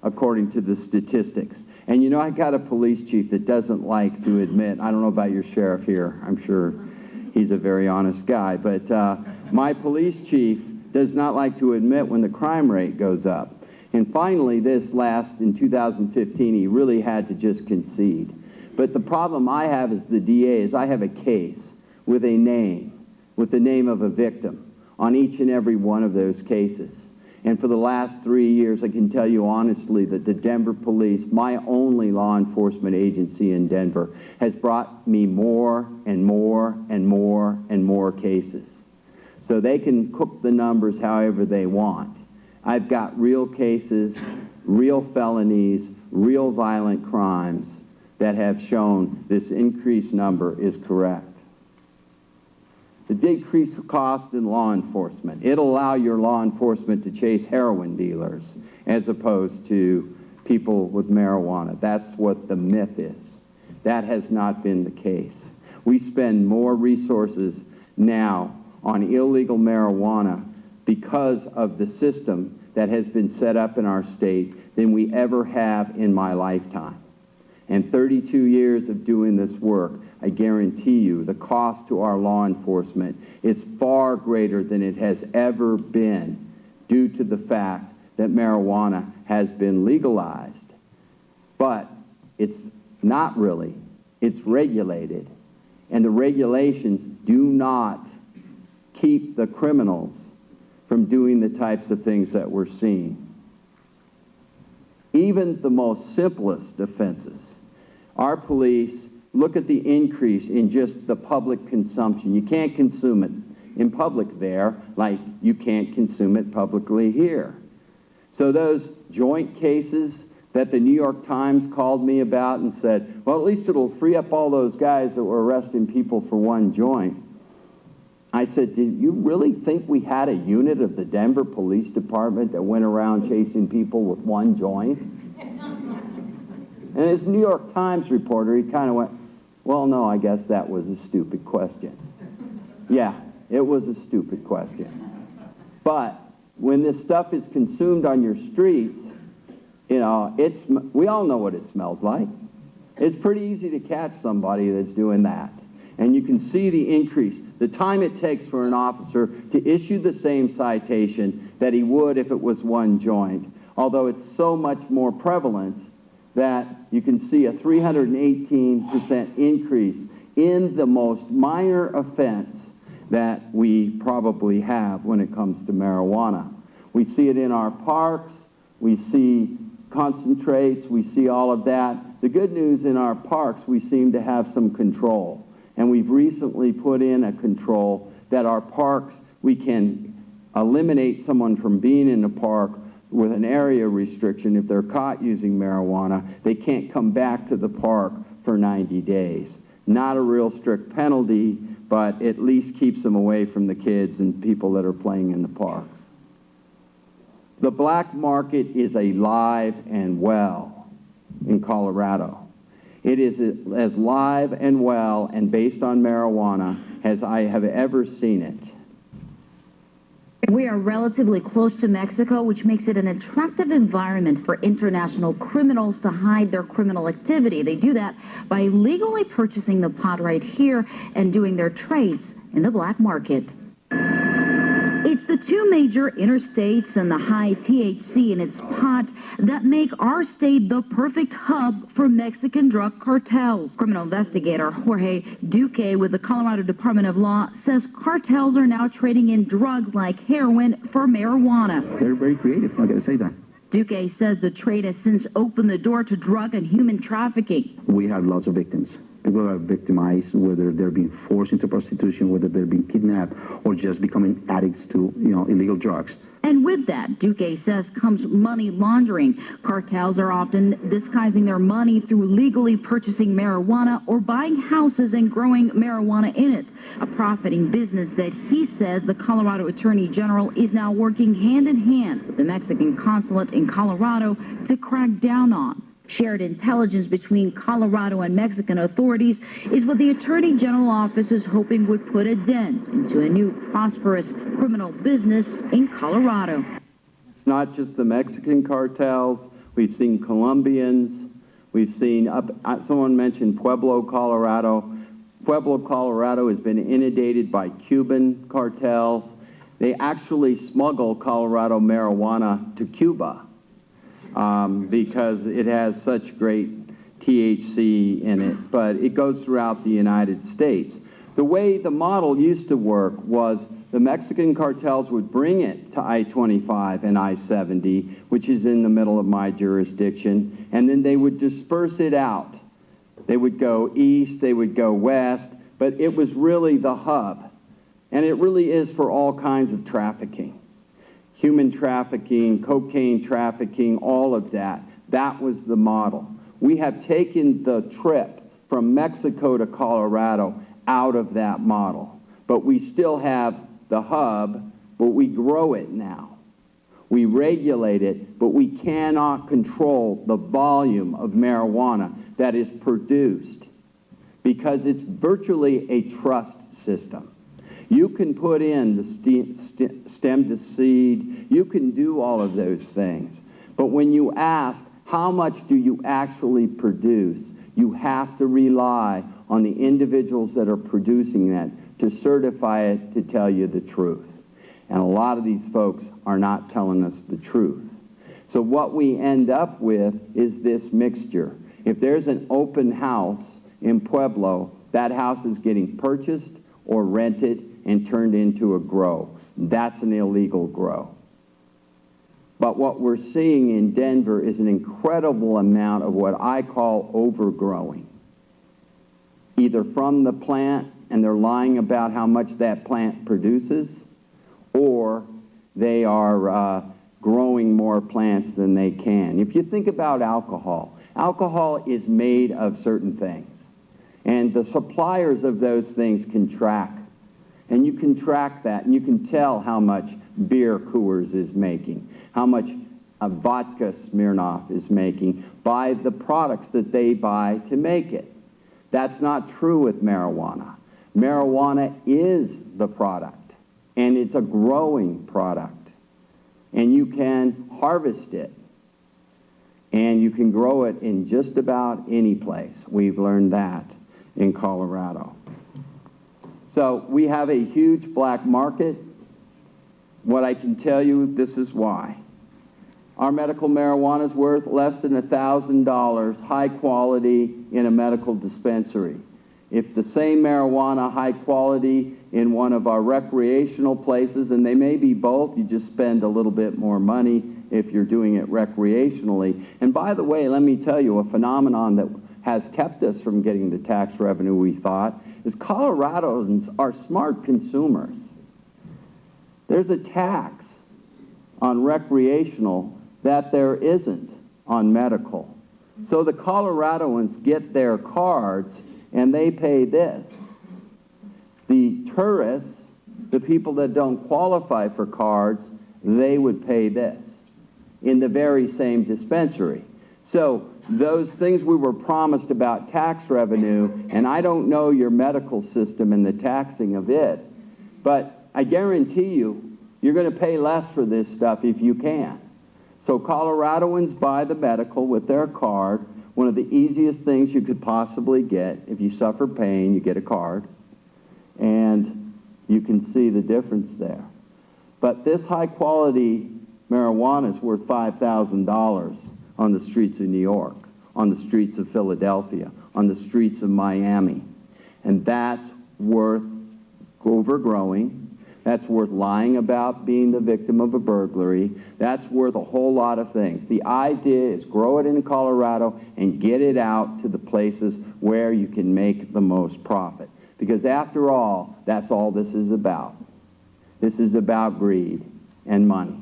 [SPEAKER 4] according to the statistics. And you know, I got a police chief that doesn't like to admit, I don't know about your sheriff here, I'm sure, He's a very honest guy. But my police chief does not like to admit when the crime rate goes up. And finally, in 2015, he really had to just concede. But the problem I have as the DA is I have a case with a name, with the name of a victim on each and every one of those cases. And for the last 3 years, I can tell you honestly that the Denver police, my only law enforcement agency in Denver, has brought me more and more and more and more cases. So they can cook the numbers however they want. I've got real cases, real felonies, real violent crimes that have shown this increased number is correct. The decreased cost in law enforcement. It'll allow your law enforcement to chase heroin dealers as opposed to people with marijuana. That's what the myth is. That has not been the case. We spend more resources now on illegal marijuana because of the system that has been set up in our state than we ever have in my lifetime. And 32 years of doing this work, I guarantee you the cost to our law enforcement is far greater than it has ever been due to the fact that marijuana has been legalized. But it's not really. It's regulated. And the regulations do not keep the criminals from doing the types of things that we're seeing. Even the most simplest offenses. Our police, look at the increase in just the public consumption. You can't consume it in public there like you can't consume it publicly here. So those joint cases that the New York Times called me about and said, well, at least it'll free up all those guys that were arresting people for one joint. I said, do you really think we had a unit of the Denver Police Department that went around chasing people with one joint? And as New York Times reporter, he kind of went, well, no, I guess that was a stupid question. Yeah, it was a stupid question. But when this stuff is consumed on your streets, you know, we all know what it smells like. It's pretty easy to catch somebody that's doing that. And you can see the increase, the time it takes for an officer to issue the same citation that he would if it was one joint, although it's so much more prevalent that you can see a 318% increase in the most minor offense that we probably have when it comes to marijuana. We see it in our parks, we see concentrates, we see all of that. The good news in our parks, we seem to have some control. And we've recently put in a control that our parks, we can eliminate someone from being in the park with an area restriction. If they're caught using marijuana, they can't come back to the park for 90 days. Not a real strict penalty, but at least keeps them away from the kids and people that are playing in the parks. The black market is alive and well in Colorado. It is as live and well and based on marijuana as I have ever seen it.
[SPEAKER 9] We are relatively close to Mexico, which makes it an attractive environment for international criminals to hide their criminal activity. They do that by legally purchasing the pot right here and doing their trades in the black market. It's the two major interstates and the high THC in its pot that make our state the perfect hub for Mexican drug cartels. Criminal investigator Jorge Duque with the Colorado Department of Law says cartels are now trading in drugs like heroin for marijuana.
[SPEAKER 6] They're very creative, I gotta say that.
[SPEAKER 9] Duque says the trade has since opened the door to drug and human trafficking.
[SPEAKER 6] We have lots of victims. People are victimized, whether they're being forced into prostitution, whether they're being kidnapped, or just becoming addicts to, illegal drugs.
[SPEAKER 9] And with that, Duque says, comes money laundering. Cartels are often disguising their money through legally purchasing marijuana or buying houses and growing marijuana in it. A profiting business that he says the Colorado Attorney General is now working hand in hand with the Mexican consulate in Colorado to crack down on. Shared intelligence between Colorado and Mexican authorities is what the Attorney General office is hoping would put a dent into a new prosperous criminal business in Colorado.
[SPEAKER 4] It's not just the Mexican cartels. We've seen Colombians. We've seen, someone mentioned Pueblo, Colorado. Pueblo, Colorado has been inundated by Cuban cartels. They actually smuggle Colorado marijuana to Cuba because it has such great THC in it, but it goes throughout the United States. The way the model used to work was the Mexican cartels would bring it to I-25 and I-70, which is in the middle of my jurisdiction, and then they would disperse it out. They would go east, they would go west, but it was really the hub. And it really is for all kinds of trafficking. Human trafficking, cocaine trafficking, all of that. That was the model. We have taken the trip from Mexico to Colorado out of that model. But we still have the hub, but we grow it now. We regulate it, but we cannot control the volume of marijuana that is produced because it's virtually a trust system. You can put in the stem to seed, you can do all of those things. But when you ask, how much do you actually produce, you have to rely on the individuals that are producing that to certify it to tell you the truth. And a lot of these folks are not telling us the truth. So what we end up with is this mixture. If there's an open house in Pueblo, that house is getting purchased or rented and turned into a grow. That's an illegal grow. But what we're seeing in Denver is an incredible amount of what I call overgrowing. Either from the plant, and they're lying about how much that plant produces, or they are growing more plants than they can. If you think about alcohol, alcohol is made of certain things. And the suppliers of those things can track. And you can track that, and you can tell how much beer Coors is making, how much vodka Smirnoff is making by the products that they buy to make it. That's not true with marijuana. Marijuana is the product, and it's a growing product. And you can harvest it, and you can grow it in just about any place. We've learned that in Colorado. So we have a huge black market. What I can tell you, this is why. Our medical marijuana is worth less than $1,000, high quality, in a medical dispensary. If the same marijuana, high quality, in one of our recreational places, and they may be both, you just spend a little bit more money if you're doing it recreationally. And by the way, let me tell you, a phenomenon that has kept us from getting the tax revenue we thought is Coloradans are smart consumers. There's a tax on recreational that there isn't on medical. So the Coloradoans get their cards and they pay this. The tourists, the people that don't qualify for cards, they would pay this in the very same dispensary. So those things we were promised about tax revenue, and I don't know your medical system and the taxing of it, but I guarantee you, you're going to pay less for this stuff if you can. So Coloradoans buy the medical with their card, one of the easiest things you could possibly get. If you suffer pain, you get a card, and you can see the difference there. But this high-quality marijuana is worth $5,000 on the streets of New York, on the streets of Philadelphia, on the streets of Miami. And that's worth overgrowing. That's worth lying about being the victim of a burglary. That's worth a whole lot of things. The idea is grow it in Colorado and get it out to the places where you can make the most profit. Because after all, that's all this is about. This is about greed and money.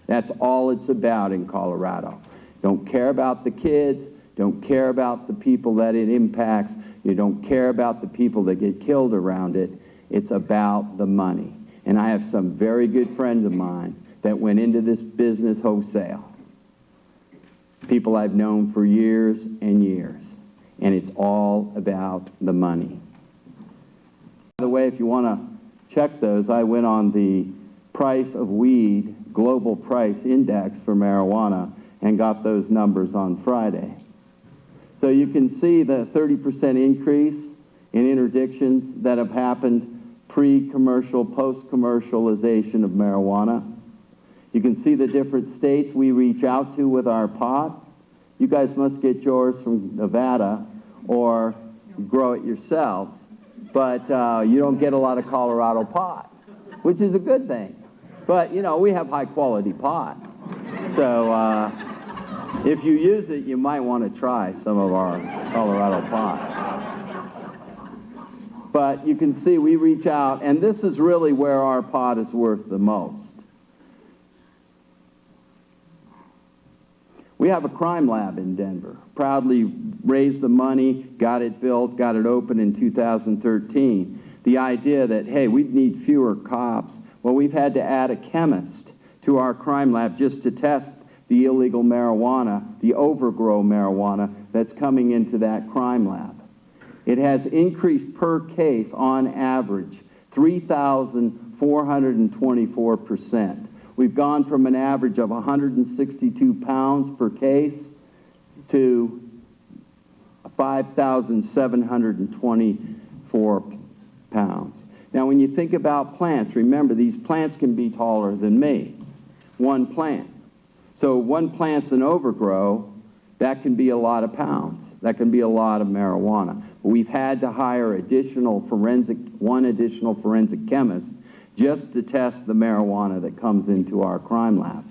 [SPEAKER 4] That's all it's about in Colorado. Don't care about the kids, don't care about the people that it impacts, you don't care about the people that get killed around it. It's about the money. And I have some very good friends of mine that went into this business wholesale. People I've known for years and years. And it's all about the money. By the way, if you want to check those, I went on the price of weed, global price index for marijuana, and got those numbers on Friday. So you can see the 30% increase and interdictions that have happened pre-commercial, post-commercialization of marijuana. You can see the different states we reach out to with our pot. You guys must get yours from Nevada or grow it yourselves, but you don't get a lot of Colorado pot, which is a good thing. But, you know, we have high-quality pot. So if you use it, you might want to try some of our Colorado pot. But you can see we reach out, and this is really where our pot is worth the most. We have a crime lab in Denver. Proudly raised the money, got it built, got it open in 2013. The idea that, hey, we'd need fewer cops. Well, we've had to add a chemist to our crime lab just to test the illegal marijuana, the overgrow marijuana that's coming into that crime lab. It has increased per case on average 3,424%. We've gone from an average of 162 pounds per case to 5,724 pounds. Now, when you think about plants, remember, these plants can be taller than me. One plant. So one plant's an overgrow, that can be a lot of pounds. That can be a lot of marijuana. We've had to hire one additional forensic chemist just to test the marijuana that comes into our crime lab.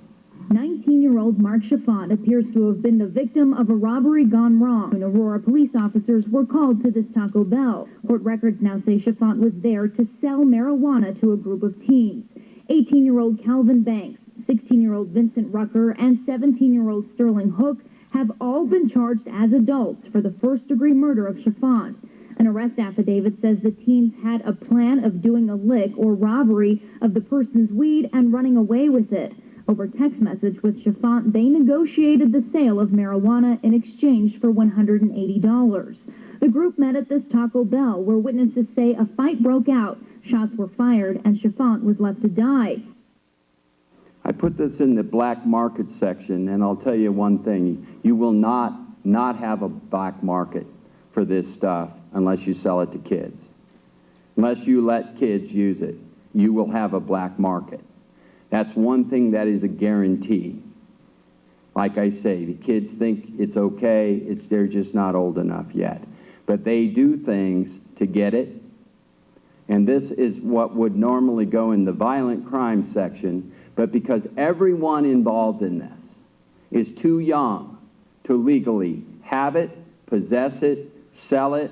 [SPEAKER 9] 19-year-old Mark Chiffon appears to have been the victim of a robbery gone wrong when Aurora police officers were called to this Taco Bell. Court records now say Chiffon was there to sell marijuana to a group of teens. 18-year-old Calvin Banks, 16-year-old Vincent Rucker, and 17-year-old Sterling Hook have all been charged as adults for the first-degree murder of Chiffon. An arrest affidavit says the teens had a plan of doing a lick or robbery of the person's weed and running away with it. Over text message with Chiffon, they negotiated the sale of marijuana in exchange for $180. The group met at this Taco Bell, where witnesses say a fight broke out, shots were fired, and Chiffon was left to die.
[SPEAKER 4] I put this in the black market section, and I'll tell you one thing. You will not have a black market for this stuff unless you sell it to kids. Unless you let kids use it, you will have a black market. That's one thing that is a guarantee. Like I say, the kids think it's okay, they're just not old enough yet. But they do things to get it, and this is what would normally go in the violent crime section, but because everyone involved in this is too young to legally have it, possess it, sell it,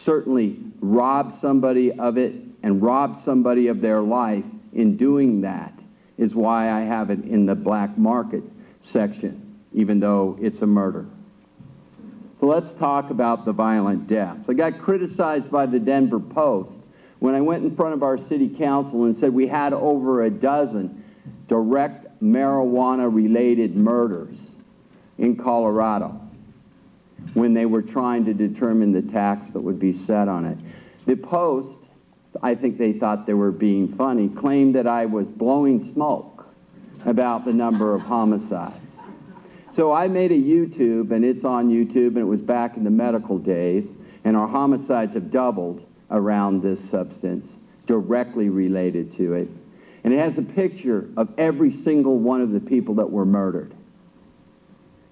[SPEAKER 4] certainly rob somebody of it, and rob somebody of their life in doing that, is why I have it in the black market section, even though it's a murder. So let's talk about the violent deaths. I got criticized by the Denver Post when I went in front of our city council and said we had over a dozen direct marijuana-related murders in Colorado when they were trying to determine the tax that would be set on it. The Post, I think they thought they were being funny, claimed that I was blowing smoke about the number of homicides. So I made a YouTube, and it's on YouTube, and it was back in the medical days, and our homicides have doubled around this substance, directly related to it. And it has a picture of every single one of the people that were murdered.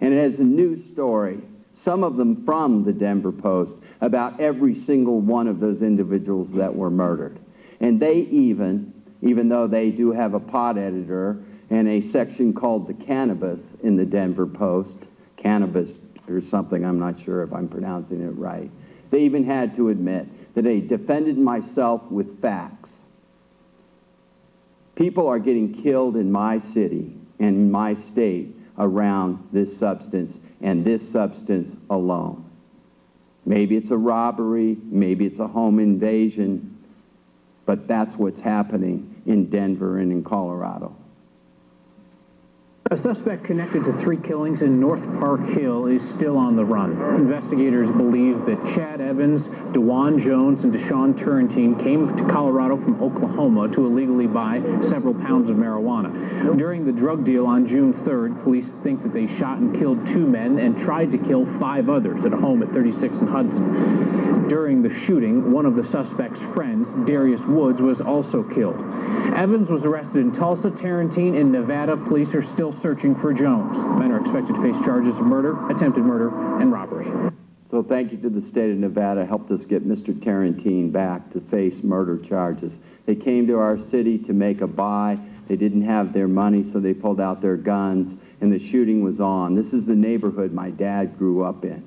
[SPEAKER 4] And it has a news story, some of them from the Denver Post, about every single one of those individuals that were murdered. And they even though they do have a pot editor and a section called the Cannabis in the Denver Post, Cannabis or something, I'm not sure if I'm pronouncing it right, they even had to admit that they defended myself with facts. People are getting killed in my city and in my state around this substance, and this substance alone. Maybe it's a robbery, maybe it's a home invasion, but that's what's happening in Denver and in Colorado.
[SPEAKER 8] A suspect connected to 3 killings in North Park Hill is still on the run. Investigators believe that Chad Evans, DeJuan Jones, and Deshaun Turrentine came to Colorado from Oklahoma to illegally buy several pounds of marijuana. During the drug deal on June 3rd, police think that they shot and killed 2 men and tried to kill 5 others at a home at 36 and Hudson. During the shooting, one of the suspect's friends, Darius Woods, was also killed. Evans was arrested in Tulsa, Tarrentine, in Nevada. Police are still searching for Jones. Men are expected to face charges of murder, attempted murder, and robbery.
[SPEAKER 4] So thank you to the state of Nevada, helped us get Mr. Tarrentine back to face murder charges. They came to our city to make a buy. They didn't have their money, so they pulled out their guns, and the shooting was on. This is the neighborhood my dad grew up in.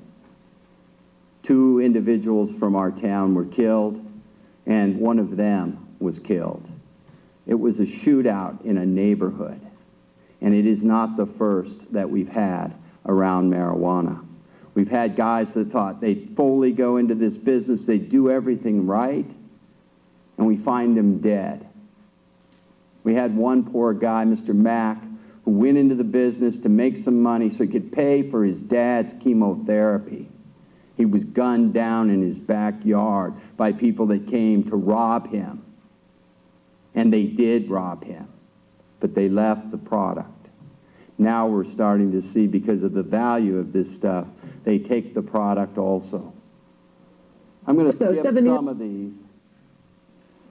[SPEAKER 4] 2 individuals from our town were killed, and one of them was killed. It was a shootout in a neighborhood, and it is not the first that we've had around marijuana. We've had guys that thought they'd fully go into this business, they'd do everything right, and we find them dead. We had one poor guy, Mr. Mack, who went into the business to make some money so he could pay for his dad's chemotherapy. He was gunned down in his backyard by people that came to rob him. And they did rob him, but they left the product. Now we're starting to see, because of the value of this stuff, they take the product also. I'm going to skip some of these,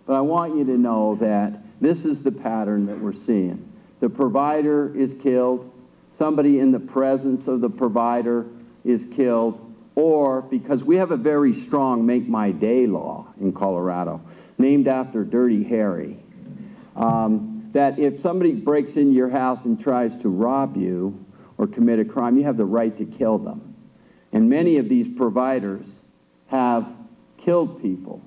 [SPEAKER 4] but I want you to know that this is the pattern that we're seeing. The provider is killed, somebody in the presence of the provider is killed, or because we have a very strong Make My Day law in Colorado, named after Dirty Harry, that if somebody breaks into your house and tries to rob you or commit a crime, you have the right to kill them. And many of these providers have killed people,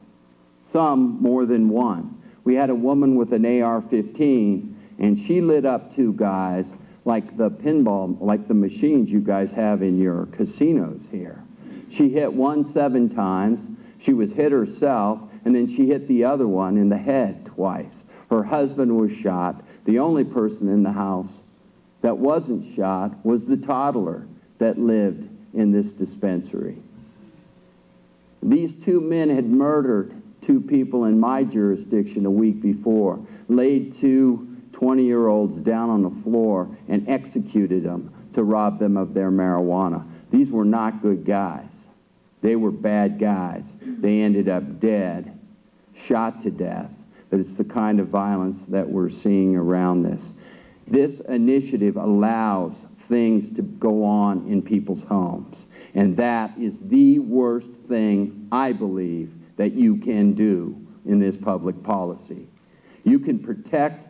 [SPEAKER 4] some more than one. We had a woman with an AR-15, and she lit up 2 guys like the pinball, like the machines you guys have in your casinos here. She hit one 7 times, she was hit herself, and then she hit the other one in the head twice. Her husband was shot. The only person in the house that wasn't shot was the toddler that lived in this dispensary. These 2 men had murdered 2 people in my jurisdiction a week before, laid 2 20-year-olds down on the floor and executed them to rob them of their marijuana. These were not good guys. They were bad guys. They ended up dead, shot to death. But it's the kind of violence that we're seeing around this. This initiative allows things to go on in people's homes. And that is the worst thing, I believe, that you can do in this public policy. You can protect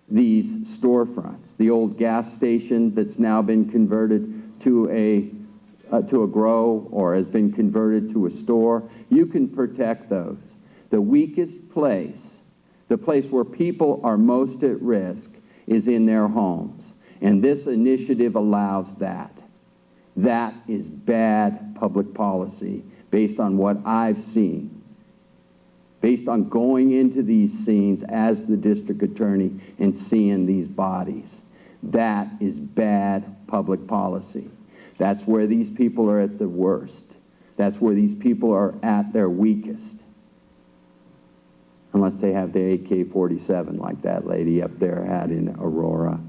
[SPEAKER 4] these storefronts, the old gas station that's now been converted to a grow or has been converted to a store. You can protect those. The weakest place, the place where people are most at risk, is in their homes. And this initiative allows that. That is bad public policy based on what I've seen, based on going into these scenes as the district attorney and seeing these bodies. That is bad public policy. That's where these people are at the worst. That's where these people are at their weakest. Unless they have the AK-47 like that lady up there had in Aurora.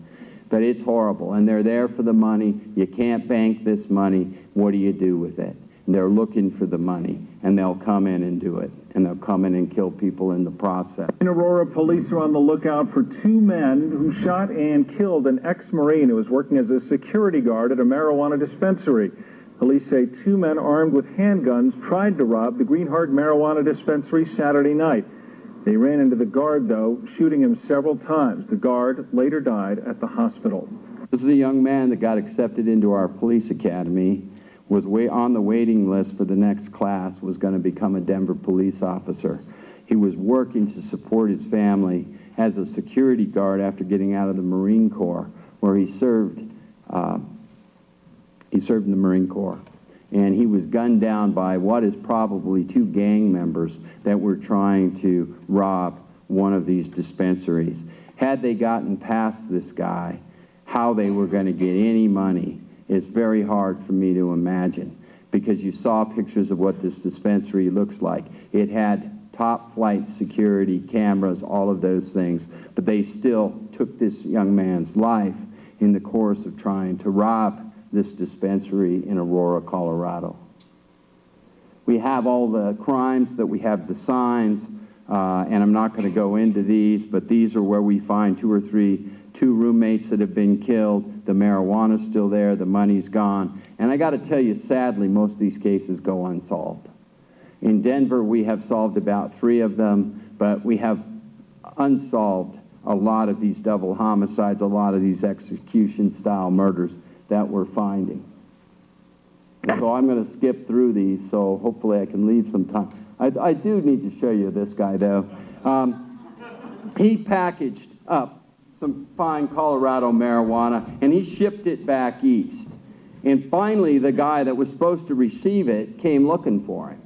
[SPEAKER 4] But it's horrible, and they're there for the money. You can't bank this money. What do you do with it? And they're looking for the money, and they'll come in and do it, and they'll come in and kill people in the process.
[SPEAKER 1] In Aurora, police are on the lookout for 2 men who shot and killed an ex-Marine who was working as a security guard at a marijuana dispensary. Police say 2 men armed with handguns tried to rob the Greenheart marijuana dispensary Saturday night. They ran into the guard, though, shooting him several times. The guard later died at the hospital.
[SPEAKER 4] This is a young man that got accepted into our police academy, was on the waiting list for the next class, was going to become a Denver police officer. He was working to support his family as a security guard after getting out of the Marine Corps, where he served in the Marine Corps. And he was gunned down by what is probably 2 gang members that were trying to rob one of these dispensaries. Had they gotten past this guy, how they were going to get any money is very hard for me to imagine, because you saw pictures of what this dispensary looks like. It had top flight security, cameras, all of those things, but they still took this young man's life in the course of trying to rob this dispensary in Aurora, Colorado. We have all the crimes that we have the signs, and I'm not going to go into these, but these are where we find two roommates that have been killed. The marijuana's still there, the money's gone. And I got to tell you, sadly, most of these cases go unsolved. In Denver, we have solved about 3 of them, but we have unsolved a lot of these double homicides, a lot of these execution-style murders that we're finding. And so I'm going to skip through these, so hopefully I can leave some time. I do need to show you this guy, though. He packaged up some fine Colorado marijuana, and he shipped it back east. And finally, the guy that was supposed to receive it came looking for him.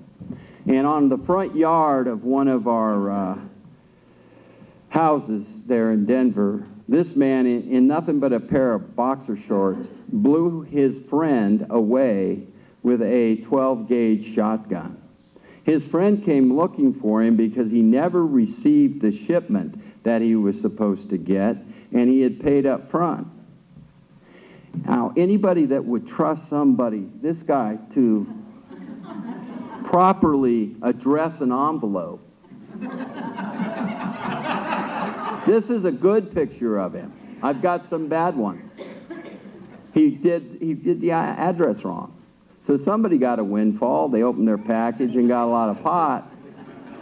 [SPEAKER 4] And on the front yard of one of our houses there in Denver, this man, in nothing but a pair of boxer shorts, blew his friend away with a 12-gauge shotgun. His friend came looking for him because he never received the shipment that he was supposed to get, and he had paid up front. Now, anybody that would trust somebody, this guy, to properly address an envelope. This is a good picture of him. I've got some bad ones. He did the address wrong. So somebody got a windfall. They opened their package and got a lot of pot.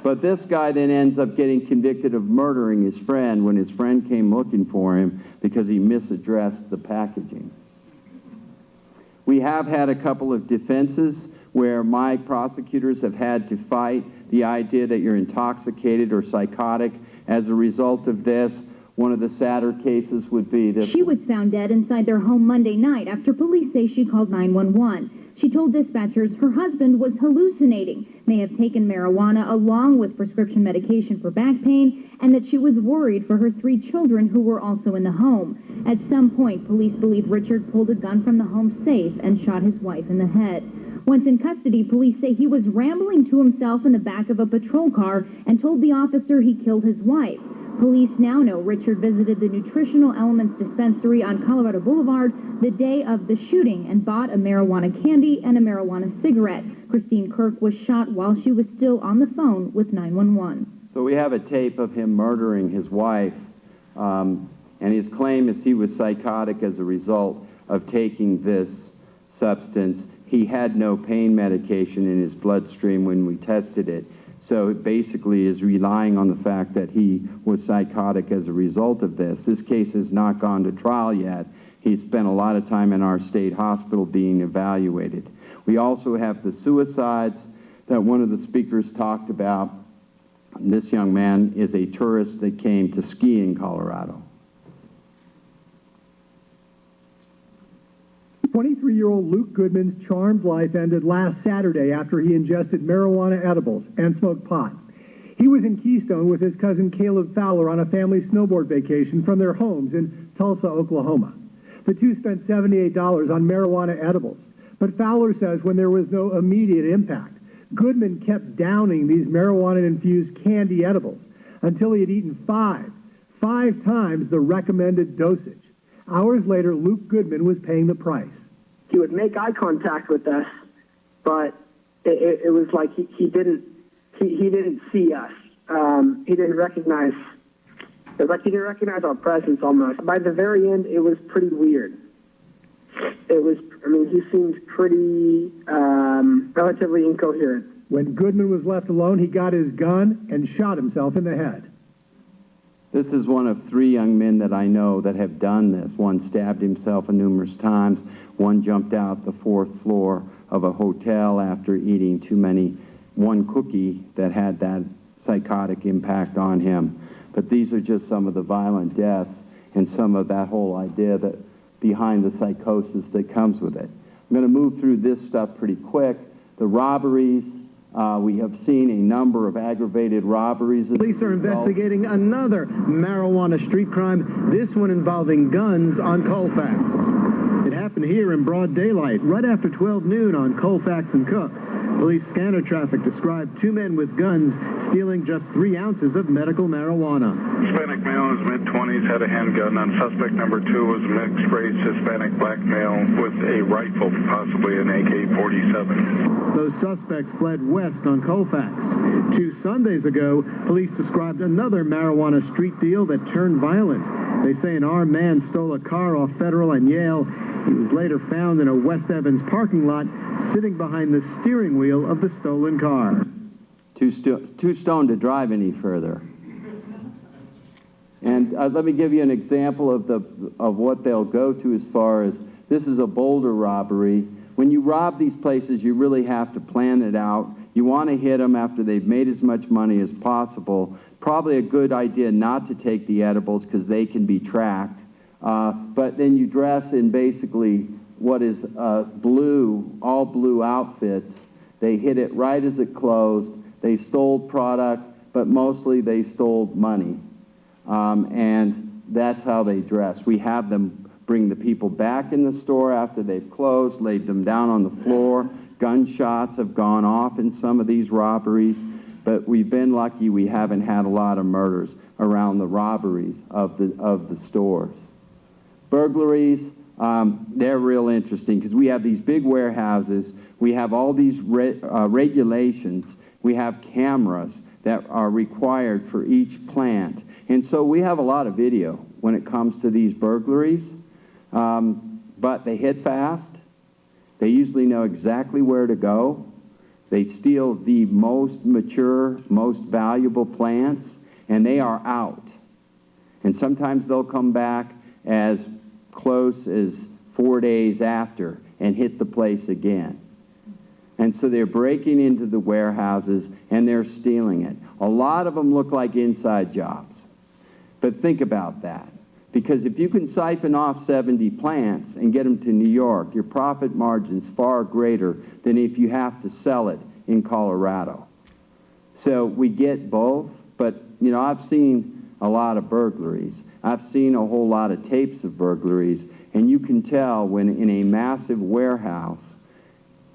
[SPEAKER 4] But this guy then ends up getting convicted of murdering his friend when his friend came looking for him because he misaddressed the packaging. We have had a couple of defenses where my prosecutors have had to fight the idea that you're intoxicated or psychotic. As a result of this, one of the sadder cases would be that
[SPEAKER 11] she was found dead inside their home Monday night after police say she called 911. She told dispatchers her husband was hallucinating, may have taken marijuana along with prescription medication for back pain, and that she was worried for her 3 children who were also in the home. At some point, police believe Richard pulled a gun from the home safe and shot his wife in the head. Once in custody, police say he was rambling to himself in the back of a patrol car and told the officer he killed his wife. Police now know Richard visited the Nutritional Elements dispensary on Colorado Boulevard the day of the shooting and bought a marijuana candy and a marijuana cigarette. Christine Kirk was shot while she was still on the phone with 911.
[SPEAKER 4] So we have a tape of him murdering his wife, and his claim is he was psychotic as a result of taking this substance. He had no pain medication in his bloodstream when we tested it. So it basically is relying on the fact that he was psychotic as a result of this. This case has not gone to trial yet. He spent a lot of time in our state hospital being evaluated. We also have the suicides that one of the speakers talked about. This young man is a tourist that came to ski in Colorado.
[SPEAKER 12] 23-year-old Luke Goodman's charmed life ended last Saturday after he ingested marijuana edibles and smoked pot. He was in Keystone with his cousin Caleb Fowler on a family snowboard vacation from their homes in Tulsa, Oklahoma. The two spent $78 on marijuana edibles, but Fowler says when there was no immediate impact, Goodman kept downing these marijuana-infused candy edibles until he had eaten five times the recommended dosage. Hours later, Luke Goodman was paying the price.
[SPEAKER 13] He would make eye contact with us, but it was like he didn't see us. He didn't recognize. It was like he didn't recognize our presence almost. By the very end, it was pretty weird. He seemed pretty relatively incoherent.
[SPEAKER 12] When Goodman was left alone, he got his gun and shot himself in the head.
[SPEAKER 4] This is one of 3 young men that I know that have done this. One stabbed himself numerous times. One jumped out the 4th floor of a hotel after eating one cookie that had that psychotic impact on him. But these are just some of the violent deaths and some of that whole idea that behind the psychosis that comes with it. I'm going to move through this stuff pretty quick. The robberies. We have seen a number of aggravated robberies.
[SPEAKER 14] Police are investigating another marijuana street crime, this one involving guns on Colfax. It happened here in broad daylight, right after 12 noon on Colfax and Cook. Police scanner traffic described 2 men with guns stealing just 3 ounces of medical marijuana.
[SPEAKER 15] Hispanic male in his mid-20s had a handgun on suspect number 2 was a mixed-race Hispanic black male with a rifle, possibly an AK-47.
[SPEAKER 14] Those suspects fled west on Colfax. 2 Sundays ago, police described another marijuana street deal that turned violent. They say an armed man stole a car off Federal and Yale. He was later found in a West Evans parking lot, sitting behind the steering wheel of the stolen car.
[SPEAKER 4] Too stoned to drive any further. And let me give you an example of what they'll go to as far as, this is a Boulder robbery. When you rob these places, you really have to plan it out. You want to hit them after they've made as much money as possible. Probably a good idea not to take the edibles because they can be tracked. But then you dress in basically what is all blue outfits. They hit it right as it closed. They stole product, but mostly they stole money. And that's how they dress. We have them bring the people back in the store after they've closed, laid them down on the floor. Gunshots have gone off in some of these robberies, but we've been lucky we haven't had a lot of murders around the robberies of the stores. Burglaries, they're real interesting because we have these big warehouses. We have all these regulations. We have cameras that are required for each plant. And so we have a lot of video when it comes to these burglaries. But they hit fast. They usually know exactly where to go. They steal the most mature, most valuable plants, and they are out. And sometimes they'll come back as close as 4 days after and hit the place again. And so they're breaking into the warehouses and they're stealing it. A lot of them look like inside jobs. But think about that. Because if you can siphon off 70 plants and get them to New York, your profit margin's far greater than if you have to sell it in Colorado. So we get both, but you know, I've seen a lot of burglaries. I've seen a whole lot of tapes of burglaries, and you can tell when in a massive warehouse,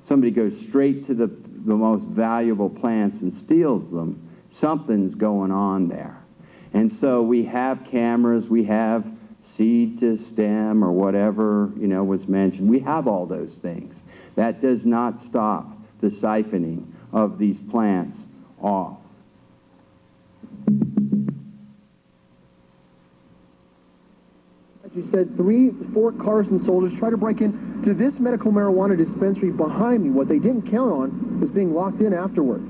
[SPEAKER 4] somebody goes straight to the most valuable plants and steals them, something's going on there. And so we have cameras, we have seed to stem or whatever, you know, was mentioned. We have all those things. That does not stop the siphoning of these plants off.
[SPEAKER 6] As you said, 3 Fort Carson soldiers tried to break into this medical marijuana dispensary behind me. What they didn't count on was being locked in afterwards.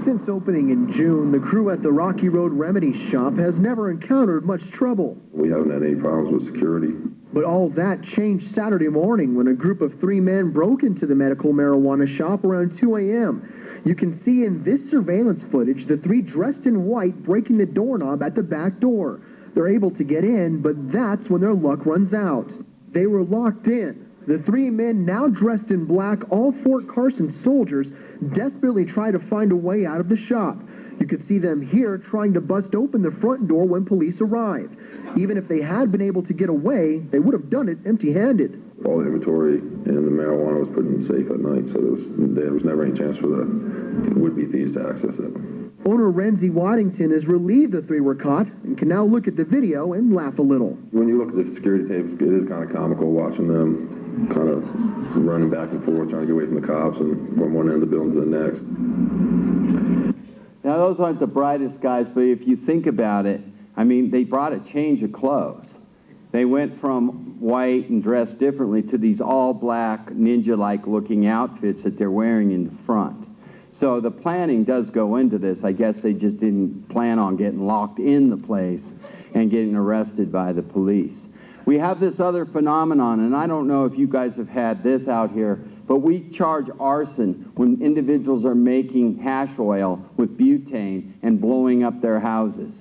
[SPEAKER 6] Since opening in June, the crew at the Rocky Road Remedy Shop has never encountered much trouble.
[SPEAKER 16] We haven't had any problems with security.
[SPEAKER 6] But all that changed Saturday morning when a group of 3 men broke into the medical marijuana shop around 2 a.m. You can see in this surveillance footage the 3 dressed in white breaking the doorknob at the back door. They're able to get in, but that's when their luck runs out. They were locked in. The 3 men, now dressed in black, all Fort Carson soldiers, desperately try to find a way out of the shop. You could see them here trying to bust open the front door when police arrived. Even if they had been able to get away, they would have done it empty-handed.
[SPEAKER 16] All the inventory and the marijuana was put in the safe at night, so there was never any chance for the would-be thieves to access it.
[SPEAKER 6] Owner Renzi Waddington is relieved the 3 were caught and can now look at the video and laugh a little.
[SPEAKER 16] When you look at the security tapes, it is kind of comical watching them kind of running back and forth, trying to get away from the cops and from one end of the building to the next.
[SPEAKER 4] Now, those aren't the brightest guys, but if you think about it, I mean, they brought a change of clothes. They went from white and dressed differently to these all-black, ninja-like looking outfits that they're wearing in the front. So the planning does go into this. I guess they just didn't plan on getting locked in the place and getting arrested by the police. We have this other phenomenon, and I don't know if you guys have had this out here, but we charge arson when individuals are making hash oil with butane and blowing up their houses.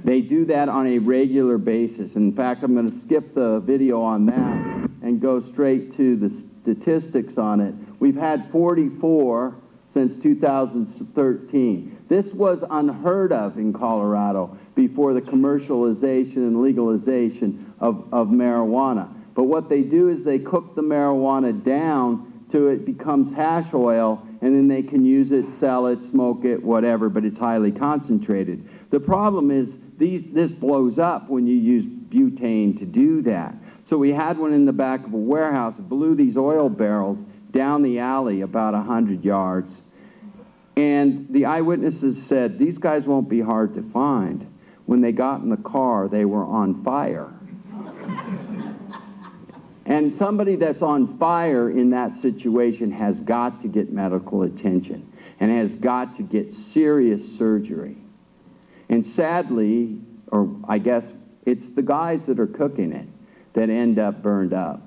[SPEAKER 4] They do that on a regular basis. In fact, I'm going to skip the video on that and go straight to the statistics on it. We've had 44 since 2013. This was unheard of in Colorado before the commercialization and legalization of marijuana. But what they do is they cook the marijuana down so it becomes hash oil, and then they can use it, sell it, smoke it, whatever, but it's highly concentrated. The problem is this blows up when you use butane to do that. So we had one in the back of a warehouse, blew these oil barrels down the alley about 100 yards. And the eyewitnesses said, these guys won't be hard to find. When they got in the car, they were on fire. And somebody that's on fire in that situation has got to get medical attention and has got to get serious surgery. And sadly, or I guess it's the guys that are cooking it that end up burned up.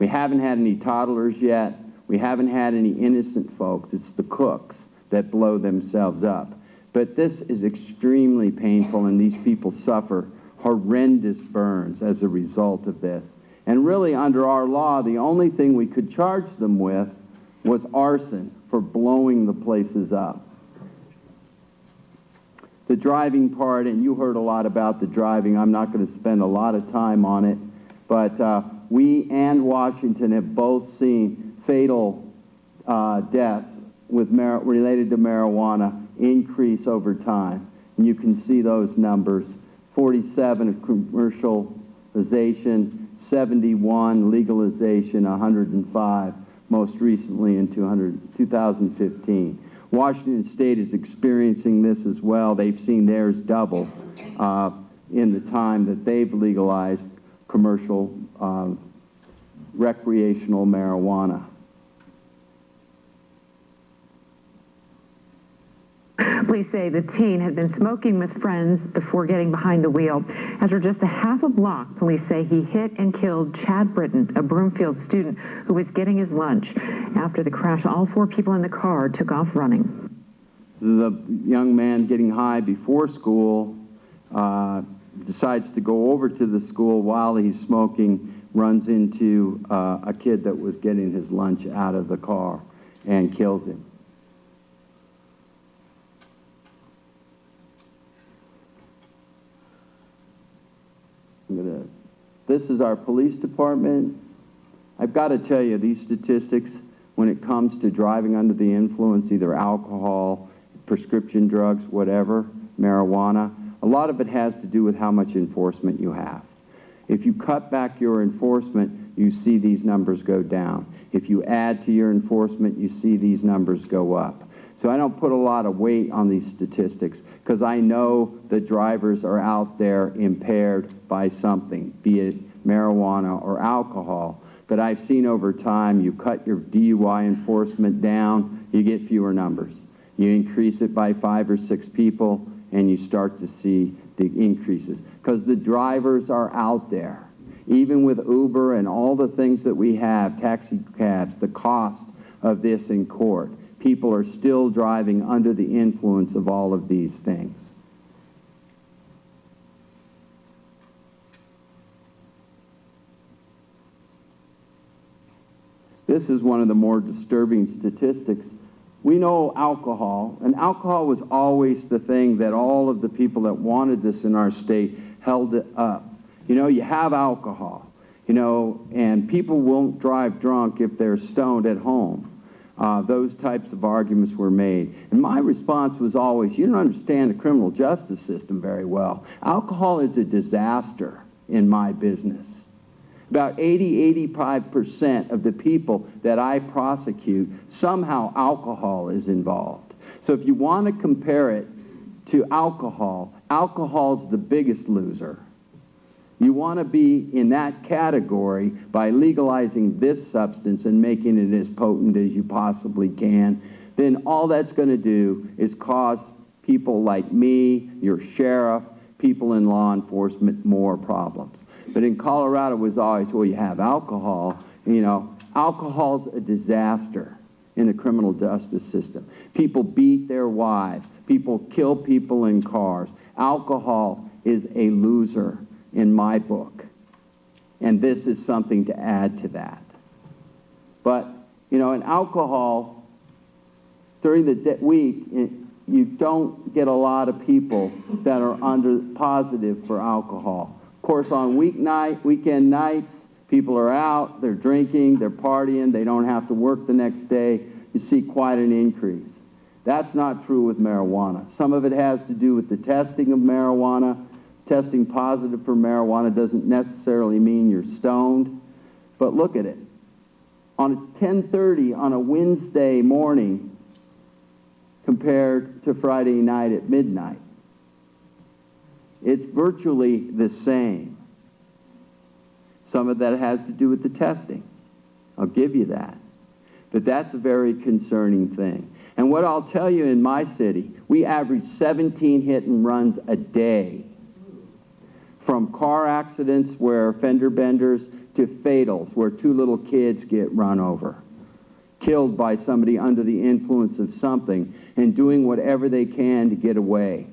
[SPEAKER 4] We haven't had any toddlers yet. We haven't had any innocent folks. It's the cooks that blow themselves up. But this is extremely painful, and these people suffer horrendous burns as a result of this. And really, under our law, the only thing we could charge them with was arson for blowing the places up. The driving part, and you heard a lot about the driving. I'm not going to spend a lot of time on it. But we and Washington have both seen fatal deaths related to marijuana increase over time. And you can see those numbers. 47 of commercialization, 71 legalization, 105 most recently in 2015. Washington State is experiencing this as well. They've seen theirs double in the time that they've legalized commercial recreational marijuana.
[SPEAKER 17] Police say the teen had been smoking with friends before getting behind the wheel. After just a half a block, police say he hit and killed Chad Britton, a Broomfield student who was getting his lunch. After the crash, all 4 people in the car took off running.
[SPEAKER 4] This is a young man getting high before school, decides to go over to the school while he's smoking, runs into a kid that was getting his lunch out of the car and kills him. This is our police department. I've got to tell you, these statistics, when it comes to driving under the influence, either alcohol, prescription drugs, whatever, marijuana, a lot of it has to do with how much enforcement you have. If you cut back your enforcement, you see these numbers go down. If you add to your enforcement, you see these numbers go up. So I don't put a lot of weight on these statistics because I know that drivers are out there impaired by something, be it marijuana or alcohol. But I've seen over time, you cut your DUI enforcement down, you get fewer numbers. You increase it by 5 or 6 people, and you start to see the increases. Because the drivers are out there. Even with Uber and all the things that we have, taxi cabs, the cost of this in court, people are still driving under the influence of all of these things. This is one of the more disturbing statistics. We know alcohol, and alcohol was always the thing that all of the people that wanted this in our state held it up. You know, you have alcohol, you know, and people won't drive drunk if they're stoned at home. Those types of arguments were made. And my response was always, you don't understand the criminal justice system very well. Alcohol is a disaster in my business. About 85% of the people that I prosecute, somehow alcohol is involved. So if you want to compare it to alcohol, alcohol's the biggest loser. You want to be in that category by legalizing this substance and making it as potent as you possibly can. Then all that's going to do is cause people like me, your sheriff, people in law enforcement more problems. But in Colorado, it was always, well, you have alcohol. You know, alcohol's a disaster in the criminal justice system. People beat their wives. People kill people in cars. Alcohol is a loser in my book. And this is something to add to that. But, you know, in alcohol, during the week, you don't get a lot of people that are under positive for alcohol. Of course, on weekend nights, People are out, they're drinking, they're partying, they don't have to work the next day. You see quite an increase. That's not true with marijuana. Some of it has to do with the testing of marijuana. Testing positive for marijuana doesn't necessarily mean you're stoned. But look at it. On 10:30 on a Wednesday morning compared to Friday night at midnight, it's virtually the same. Some of that has to do with the testing. I'll give you that. But that's a very concerning thing. And what I'll tell you, in my city, we average 17 hit and runs a day. From car accidents where fender benders to fatals where two little kids get run over, killed by somebody under the influence of something and doing whatever they can to get away.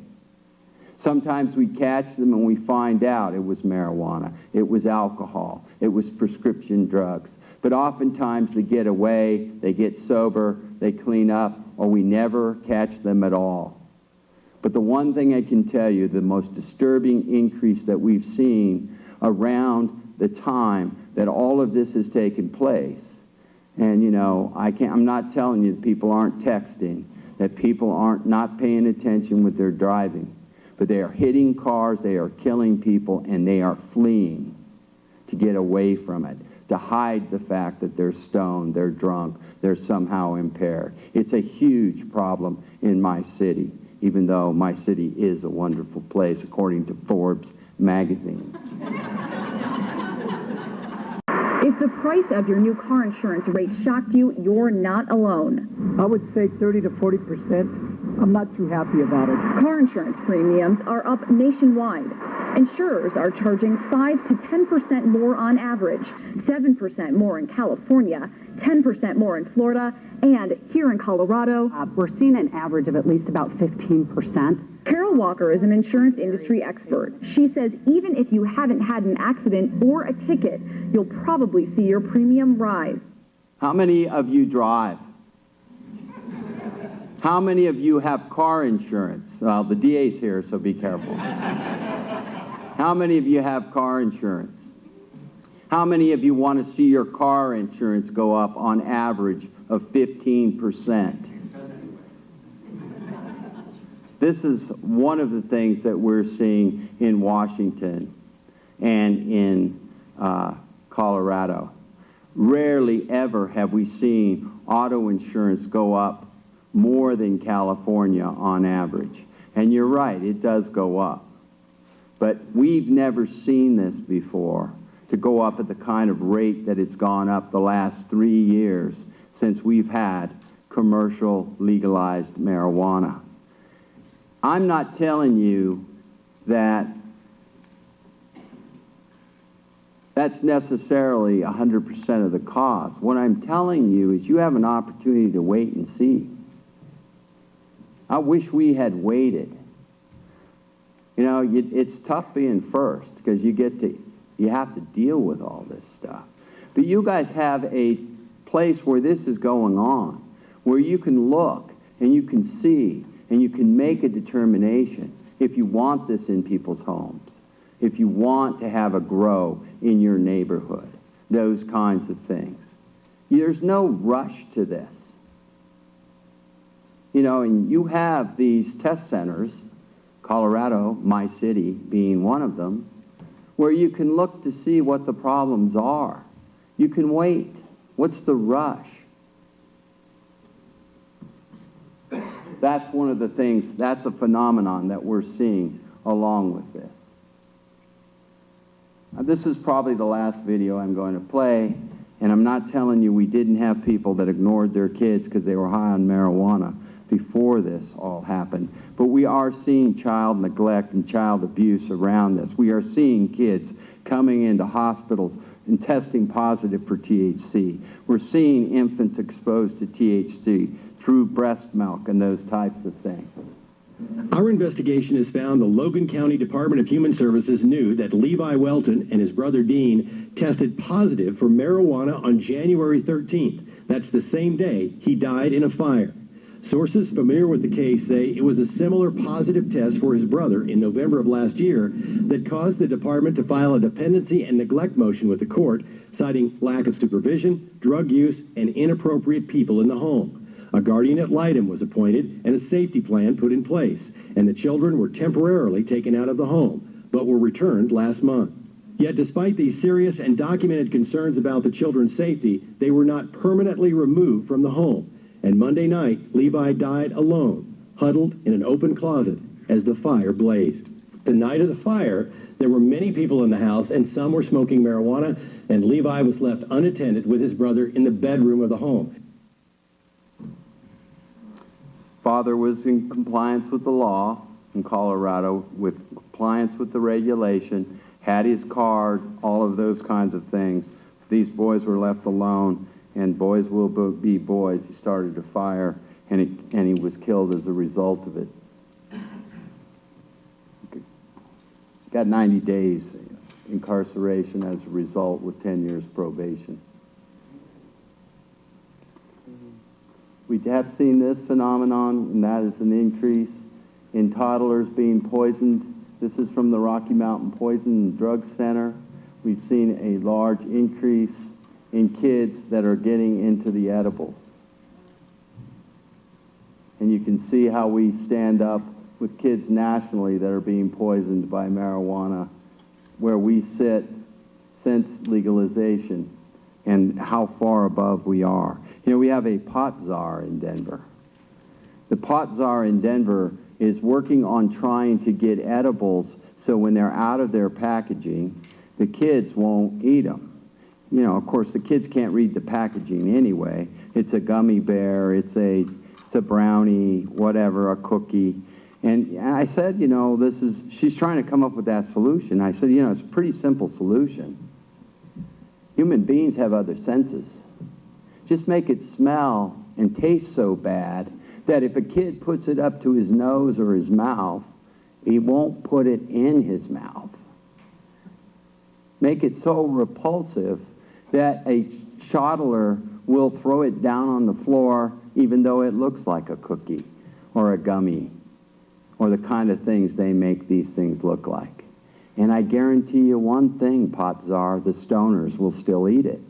[SPEAKER 4] Sometimes we catch them and we find out it was marijuana, it was alcohol, it was prescription drugs. But oftentimes they get away, they get sober, they clean up, or we never catch them at all. But the one thing I can tell you, the most disturbing increase that we've seen around the time that all of this has taken place, and you know, I'm not telling you that people aren't texting, that people aren't not paying attention with their driving, but they are hitting cars, they are killing people, and they are fleeing to get away from it, to hide the fact that they're stoned, they're drunk, they're somehow impaired. It's a huge problem in my city, even though my city is a wonderful place, according to Forbes magazine.
[SPEAKER 9] If the price of your new car insurance rate shocked you, you're not alone.
[SPEAKER 12] I would say 30 to 40%. I'm not too happy about it.
[SPEAKER 9] Car insurance premiums are up nationwide. Insurers are charging 5 to 10% more on average, 7% more in California, 10% more in Florida, and here in Colorado,
[SPEAKER 18] we're seeing an average of at least about 15%.
[SPEAKER 9] Carol Walker is an insurance industry expert. She says even if you haven't had an accident or a ticket, you'll probably see your premium rise.
[SPEAKER 4] How many of you drive? How many of you have car insurance? Well, the DA's here, so be careful. How many of you have car insurance? How many of you want to see your car insurance go up on average of 15%? This is one of the things that we're seeing in Washington and in Colorado. Rarely ever have we seen auto insurance go up more than California on average. And you're right, it does go up. But we've never seen this before, to go up at the kind of rate that it's gone up the last 3 years since we've had commercial legalized marijuana. I'm not telling you that that's necessarily 100% of the cause. What I'm telling you is you have an opportunity to wait and see. I wish we had waited. You know, it's tough being first because you have to deal with all this stuff. But you guys have a place where this is going on, where you can look and you can see and you can make a determination if you want this in people's homes, if you want to have a grow in your neighborhood, those kinds of things. There's no rush to this. You know, and you have these test centers, Colorado, my city, being one of them, where you can look to see what the problems are. You can wait. What's the rush? That's one of the things, that's a phenomenon that we're seeing along with this. Now, this is probably the last video I'm going to play, and I'm not telling you we didn't have people that ignored their kids because they were high on marijuana before this all happened. But we are seeing child neglect and child abuse around this. We are seeing kids coming into hospitals and testing positive for THC. We're seeing infants exposed to THC through breast milk and those types of things.
[SPEAKER 19] Our investigation has found the Logan County Department of Human Services knew that Levi Welton and his brother Dean tested positive for marijuana on January 13th. That's the same day he died in a fire. Sources familiar with the case say it was a similar positive test for his brother in November of last year that caused the department to file a dependency and neglect motion with the court, citing lack of supervision, drug use, and inappropriate people in the home. A guardian ad litem was appointed and a safety plan put in place, and the children were temporarily taken out of the home, but were returned last month. Yet despite these serious and documented concerns about the children's safety, they were not permanently removed from the home. And Monday night, Levi died alone, huddled in an open closet as the fire blazed. The night of the fire, there were many people in the house, and some were smoking marijuana, and Levi was left unattended with his brother in the bedroom of the home.
[SPEAKER 4] Father was in compliance with the law in Colorado, with compliance with the regulation, had his card, all of those kinds of things. These boys were left alone, and boys will be boys. He started a fire, and he was killed as a result of it. Got 90 days incarceration as a result with 10 years probation. We have seen this phenomenon, and that is an increase in toddlers being poisoned. This is from the Rocky Mountain Poison and Drug Center. We've seen a large increase in kids that are getting into the edibles. And you can see how we stand up with kids nationally that are being poisoned by marijuana, where we sit since legalization, and how far above we are. You know, we have a pot czar in Denver. The pot czar in Denver is working on trying to get edibles so when they're out of their packaging, the kids won't eat them. You know, of course, the kids can't read the packaging anyway. It's a gummy bear, it's a brownie, whatever, a cookie. And I said, you know, she's trying to come up with that solution. I said, you know, it's a pretty simple solution. Human beings have other senses. Just make it smell and taste so bad that if a kid puts it up to his nose or his mouth, he won't put it in his mouth. Make it so repulsive that a toddler will throw it down on the floor even though it looks like a cookie or a gummy or the kind of things they make these things look like. And I guarantee you one thing, pot czar, the stoners will still eat it.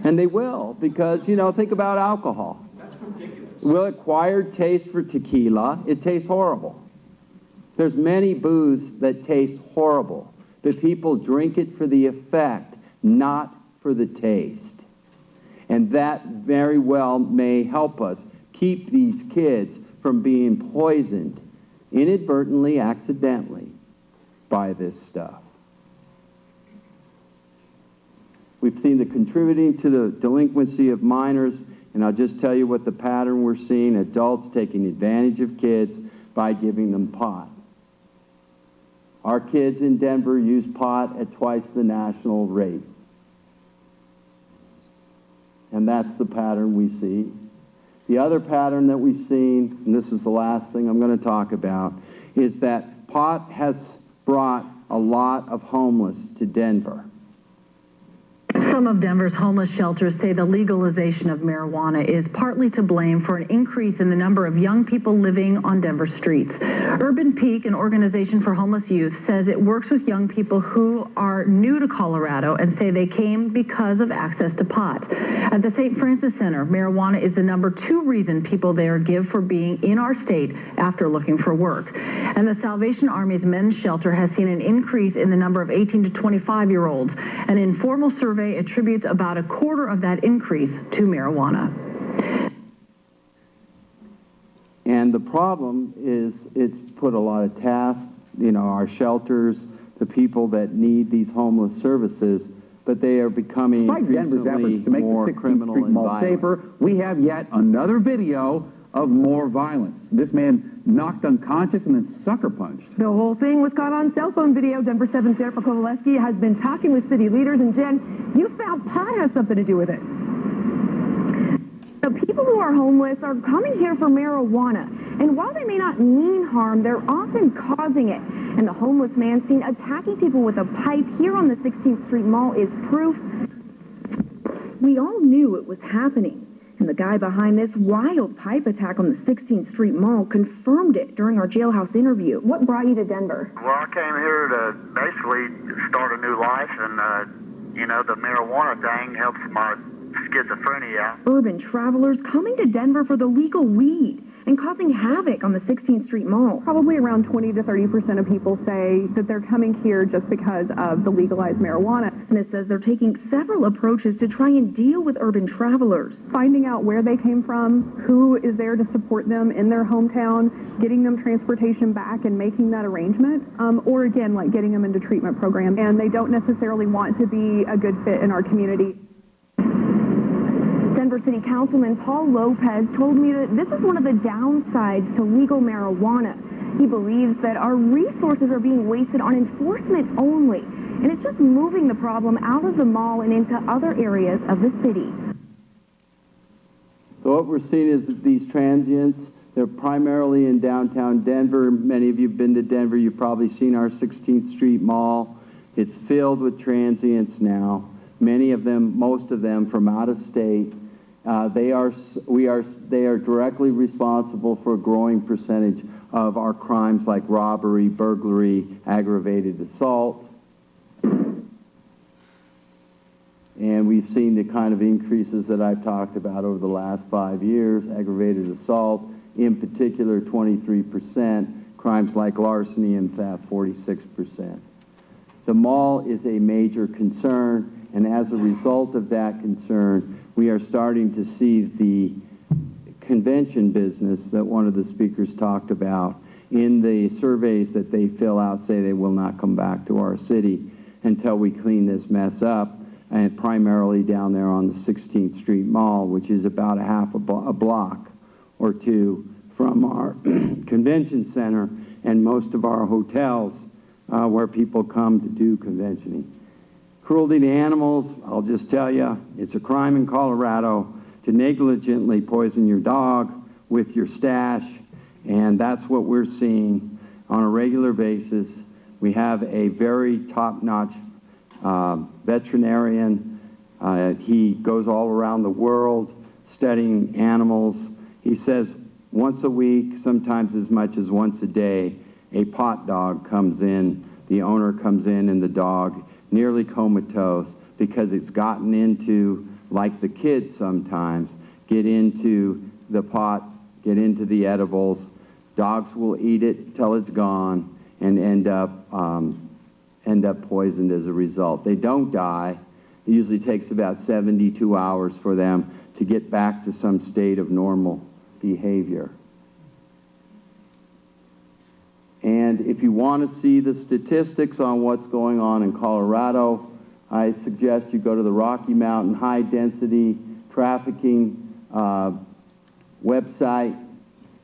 [SPEAKER 4] And they will, because, you know, think about alcohol. That's ridiculous. Well, acquired taste for tequila, it tastes horrible. There's many booze that taste horrible, but people drink it for the effect, not for the taste. And that very well may help us keep these kids from being poisoned inadvertently, accidentally, by this stuff. We've seen the contributing to the delinquency of minors, and I'll just tell you what the pattern we're seeing: adults taking advantage of kids by giving them pot. Our kids in Denver use pot at twice the national rate. And that's the pattern we see. The other pattern that we've seen, and this is the last thing I'm going to talk about, is that pot has brought a lot of homeless to Denver.
[SPEAKER 17] Some of Denver's homeless shelters say the legalization of marijuana is partly to blame for an increase in the number of young people living on Denver streets. Urban Peak, an organization for homeless youth, says it works with young people who are new to Colorado and say they came because of access to pot. At the St. Francis Center, marijuana is the #2 reason people there give for being in our state after looking for work. And the Salvation Army's men's shelter has seen an increase in the number of 18 to 25-year-olds. An informal survey attributes about a quarter of that increase to marijuana.
[SPEAKER 4] And the problem is it's put a lot of tasks, you know, our shelters, the people that need these homeless services, but they are becoming
[SPEAKER 8] Despite Denver's efforts to make
[SPEAKER 4] more
[SPEAKER 8] the 16th
[SPEAKER 4] criminal
[SPEAKER 8] Street
[SPEAKER 4] and
[SPEAKER 8] Mall
[SPEAKER 4] violent.
[SPEAKER 8] safer, we have yet another video of more violence. This man knocked unconscious and then sucker punched.
[SPEAKER 20] The whole thing was caught on cell phone video. Denver 7's Jennifer Kovaleski has been talking with city leaders. And Jen, you found pot has something to do with it.
[SPEAKER 10] The people who are homeless are coming here for marijuana. And while they may not mean harm, they're often causing it. And the homeless man seen attacking people with a pipe here on the 16th Street Mall is proof. We all knew it was happening. And the guy behind this wild pipe attack on the 16th Street Mall confirmed it during our jailhouse interview. What brought you to Denver?
[SPEAKER 15] Well, I came here to basically start a new life and
[SPEAKER 21] You know, the marijuana thing helps my schizophrenia.
[SPEAKER 9] Urban travelers coming to Denver for the legal weed and causing havoc on the 16th Street Mall.
[SPEAKER 20] Probably around 20 to 30% of people say that they're coming here just because of the legalized marijuana.
[SPEAKER 9] Smith says they're taking several approaches to try and deal with urban travelers.
[SPEAKER 20] Finding out where they came from, who is there to support them in their hometown, getting them transportation back and making that arrangement, or again, like getting them into treatment programs. And they don't necessarily want to be a good fit in our community.
[SPEAKER 9] Denver City Councilman Paul Lopez told me that this is one of the downsides to legal marijuana. He believes that our resources are being wasted on enforcement only, and it's just moving the problem out of the mall and into other areas of the city.
[SPEAKER 4] So what we're seeing is that these transients, they're primarily in downtown Denver. Many of you have been to Denver. You've probably seen our 16th Street Mall. It's filled with transients now. Many of them, most of them from out of state. They are directly responsible for a growing percentage of our crimes like robbery, burglary, aggravated assault. And we've seen the kind of increases that I've talked about over the last 5 years. Aggravated assault, in particular, 23%. Crimes like larceny and theft, 46%. The mall is a major concern, and as a result of that concern, we are starting to see the convention business that one of the speakers talked about in the surveys that they fill out say they will not come back to our city until we clean this mess up, and primarily down there on the 16th Street Mall, which is about a block or two from our convention center and most of our hotels where people come to do conventioning. Cruelty to animals, I'll just tell you, it's a crime in Colorado to negligently poison your dog with your stash, and that's what we're seeing on a regular basis. We have a very top-notch veterinarian. He goes all around the world studying animals. He says once a week, sometimes as much as once a day, a pot dog comes in, the owner comes in, and the dog nearly comatose because it's gotten into, like the kids sometimes, get into the pot, get into the edibles. Dogs will eat it till it's gone and end up poisoned as a result. They don't die. It usually takes about 72 hours for them to get back to some state of normal behavior. And if you want to see the statistics on what's going on in Colorado, I suggest you go to the Rocky Mountain High Density Trafficking website,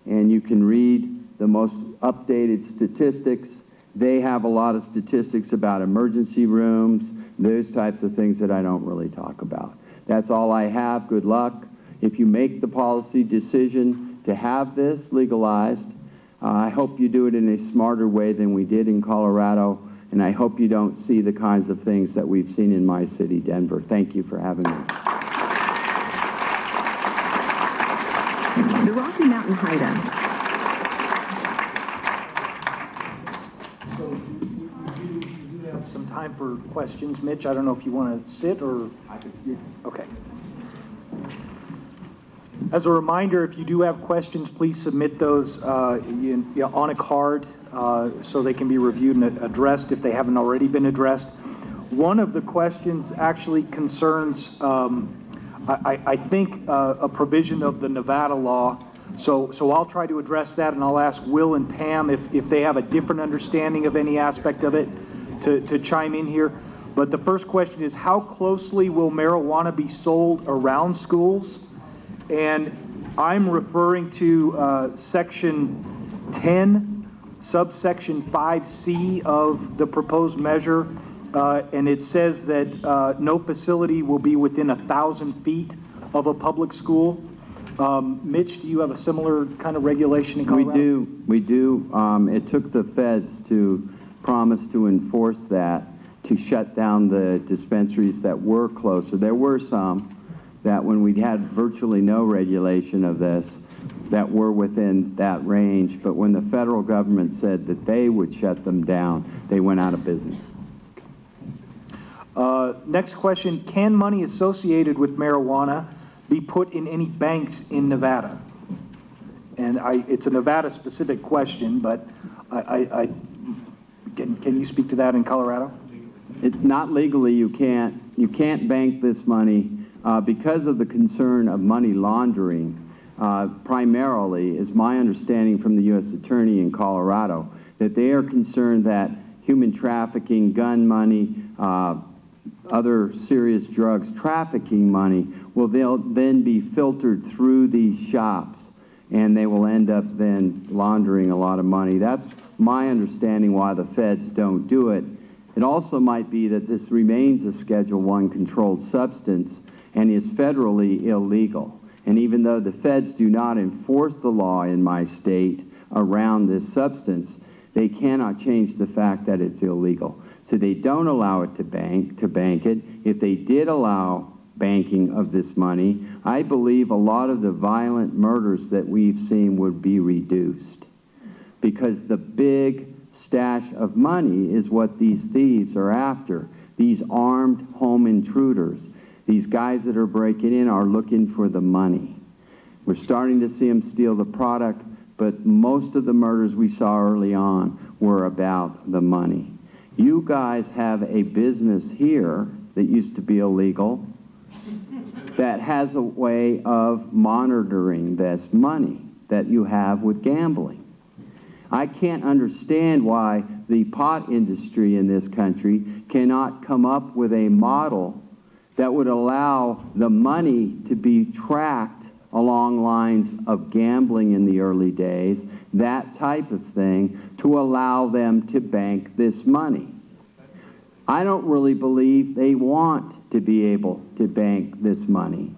[SPEAKER 4] and you can read the most updated statistics. They have a lot of statistics about emergency rooms, those types of things that I don't really talk about. That's all I have. Good luck. If you make the policy decision to have this legalized, I hope you do it in a smarter way than we did in Colorado, and I hope you don't see the kinds of things that we've seen in my city, Denver. Thank you for having me.
[SPEAKER 9] The Rocky Mountain Hideout.
[SPEAKER 1] So you do have some time for questions. Mitch, I don't know if you want to sit or... Okay. As a reminder, if you do have questions, please submit those on a card so they can be reviewed and addressed if they haven't already been addressed. One of the questions actually concerns, I think, a provision of the Nevada law. So I'll try to address that, and I'll ask Will and Pam if they have a different understanding of any aspect of it to chime in here. But the first question is, how closely will marijuana be sold around schools? And I'm referring to Section 10, subsection 5C of the proposed measure, and it says that no facility will be within 1,000 feet of a public school. Mitch, do you have a similar kind of regulation in Colorado?
[SPEAKER 4] We do. It took the feds to promise to enforce that, to shut down the dispensaries that were closer. There were some that when we had virtually no regulation of this, that were within that range, but when the federal government said that they would shut them down, they went out of business.
[SPEAKER 1] Next question, can money associated with marijuana be put in any banks in Nevada? And it's a Nevada-specific question, but can you speak to that in Colorado?
[SPEAKER 4] It's not legally, you can't bank this money because of the concern of money laundering. Primarily, is my understanding from the U.S. Attorney in Colorado, that they are concerned that human trafficking, gun money, other serious drugs trafficking money will then be filtered through these shops, and they will end up then laundering a lot of money. That's my understanding why the feds don't do it. It also might be that this remains a Schedule I controlled substance and is federally illegal. And even though the feds do not enforce the law in my state around this substance, they cannot change the fact that it's illegal. So they don't allow it to bank it. If they did allow banking of this money, I believe a lot of the violent murders that we've seen would be reduced. Because the big stash of money is what these thieves are after. These armed home intruders. These guys that are breaking in are looking for the money. We're starting to see them steal the product, but most of the murders we saw early on were about the money. You guys have a business here that used to be illegal that has a way of monitoring this money that you have with gambling. I can't understand why the pot industry in this country cannot come up with a model that would allow the money to be tracked along lines of gambling in the early days, that type of thing, to allow them to bank this money. I don't really believe they want to be able to bank this money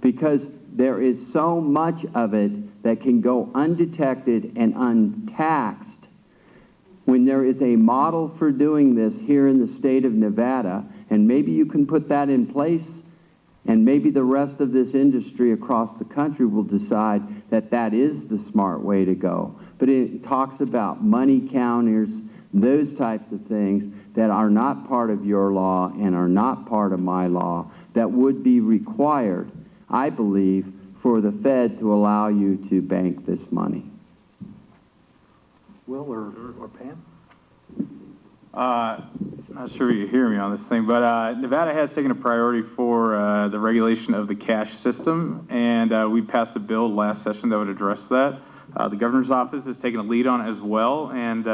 [SPEAKER 4] because there is so much of it that can go undetected and untaxed. When there is a model for doing this here in the state of Nevada, and maybe you can put that in place, and maybe the rest of this industry across the country will decide that that is the smart way to go. But it talks about money counters, those types of things that are not part of your law and are not part of my law that would be required, I believe, for the Fed to allow you to bank this money.
[SPEAKER 1] Will or Pam?
[SPEAKER 3] Not sure if you hear me on this thing, but Nevada has taken a priority for the regulation of the cash system, and we passed a bill last session that would address that. The governor's office has taken a lead on it as well, and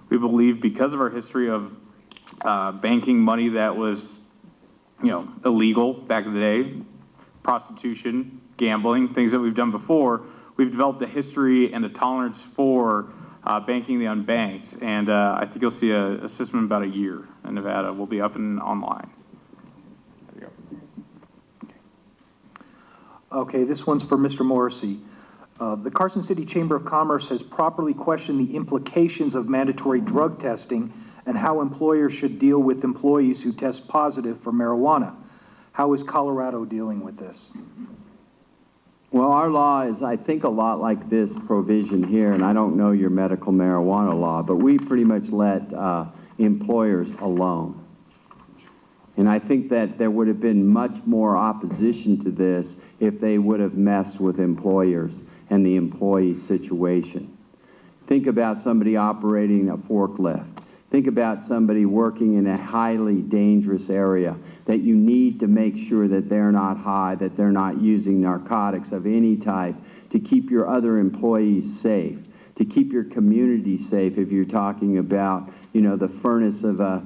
[SPEAKER 3] we believe because of our history of banking money that was, illegal back in the day, prostitution, gambling, things that we've done before, we've developed a history and a tolerance for banking the unbanked, and I think you'll see a system in about a year in Nevada. We'll be up and online. There you
[SPEAKER 1] go. Okay, this one's for Mr. Morrissey. The Carson City Chamber of Commerce has properly questioned the implications of mandatory drug testing and how employers should deal with employees who test positive for marijuana. How is Colorado dealing with this?
[SPEAKER 4] Well, our law is, I think, a lot like this provision here, and I don't know your medical marijuana law, but we pretty much let employers alone. And I think that there would have been much more opposition to this if they would have messed with employers and the employee situation. Think about somebody operating a forklift. Think about somebody working in a highly dangerous area that you need to make sure that they're not high, that they're not using narcotics of any type, to keep your other employees safe, to keep your community safe if you're talking about, the furnace of a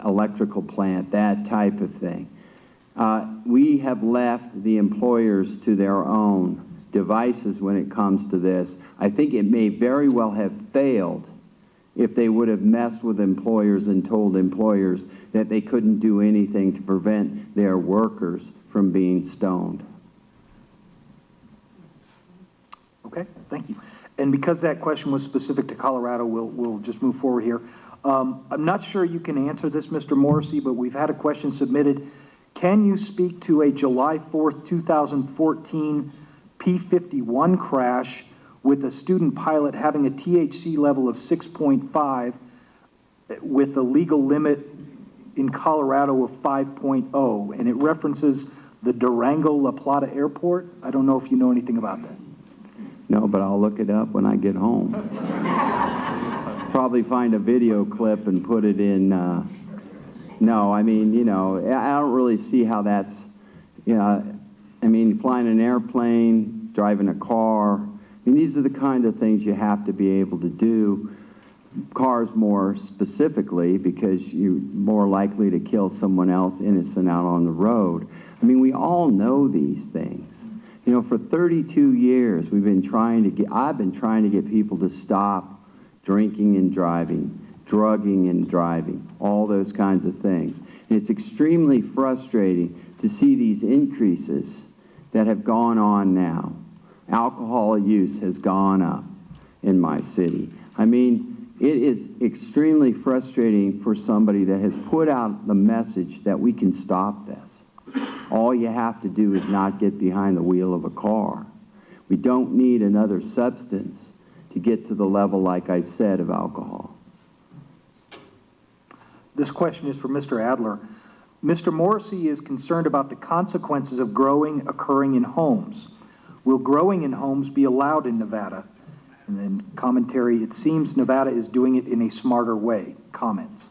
[SPEAKER 4] electrical plant, that type of thing. We have left the employers to their own devices when it comes to this. I think it may very well have failed if they would have messed with employers and told employers that they couldn't do anything to prevent their workers from being stoned.
[SPEAKER 1] Okay, thank you. And because that question was specific to Colorado, we'll just move forward here. I'm not sure you can answer this, Mr. Morrissey, but we've had a question submitted. Can you speak to a July 4th, 2014 P-51 crash with a student pilot having a THC level of 6.5 with a legal limit in Colorado of 5.0, and it references the Durango La Plata Airport. I don't know if you know anything about that.
[SPEAKER 4] No, but I'll look it up when I get home. Probably find a video clip and put it in. No, I mean, you know, I don't really see how that's, you know, I mean, flying an airplane, driving a car. I mean, these are the kind of things you have to be able to do. Cars more specifically, because you're more likely to kill someone else innocent out on the road. I mean, we all know these things. You know, for 32 years, I've been trying to get people to stop drinking and driving, drugging and driving, all those kinds of things. And it's extremely frustrating to see these increases that have gone on now. Alcohol use has gone up in my city. I mean, it is extremely frustrating for somebody that has put out the message that we can stop this. All you have to do is not get behind the wheel of a car. We don't need another substance to get to the level, like I said, of alcohol.
[SPEAKER 1] This question is for Mr. Adler. Mr. Morrissey is concerned about the consequences of growing occurring in homes. Will growing in homes be allowed in Nevada? And then commentary, it seems Nevada is doing it in a smarter way. Comments.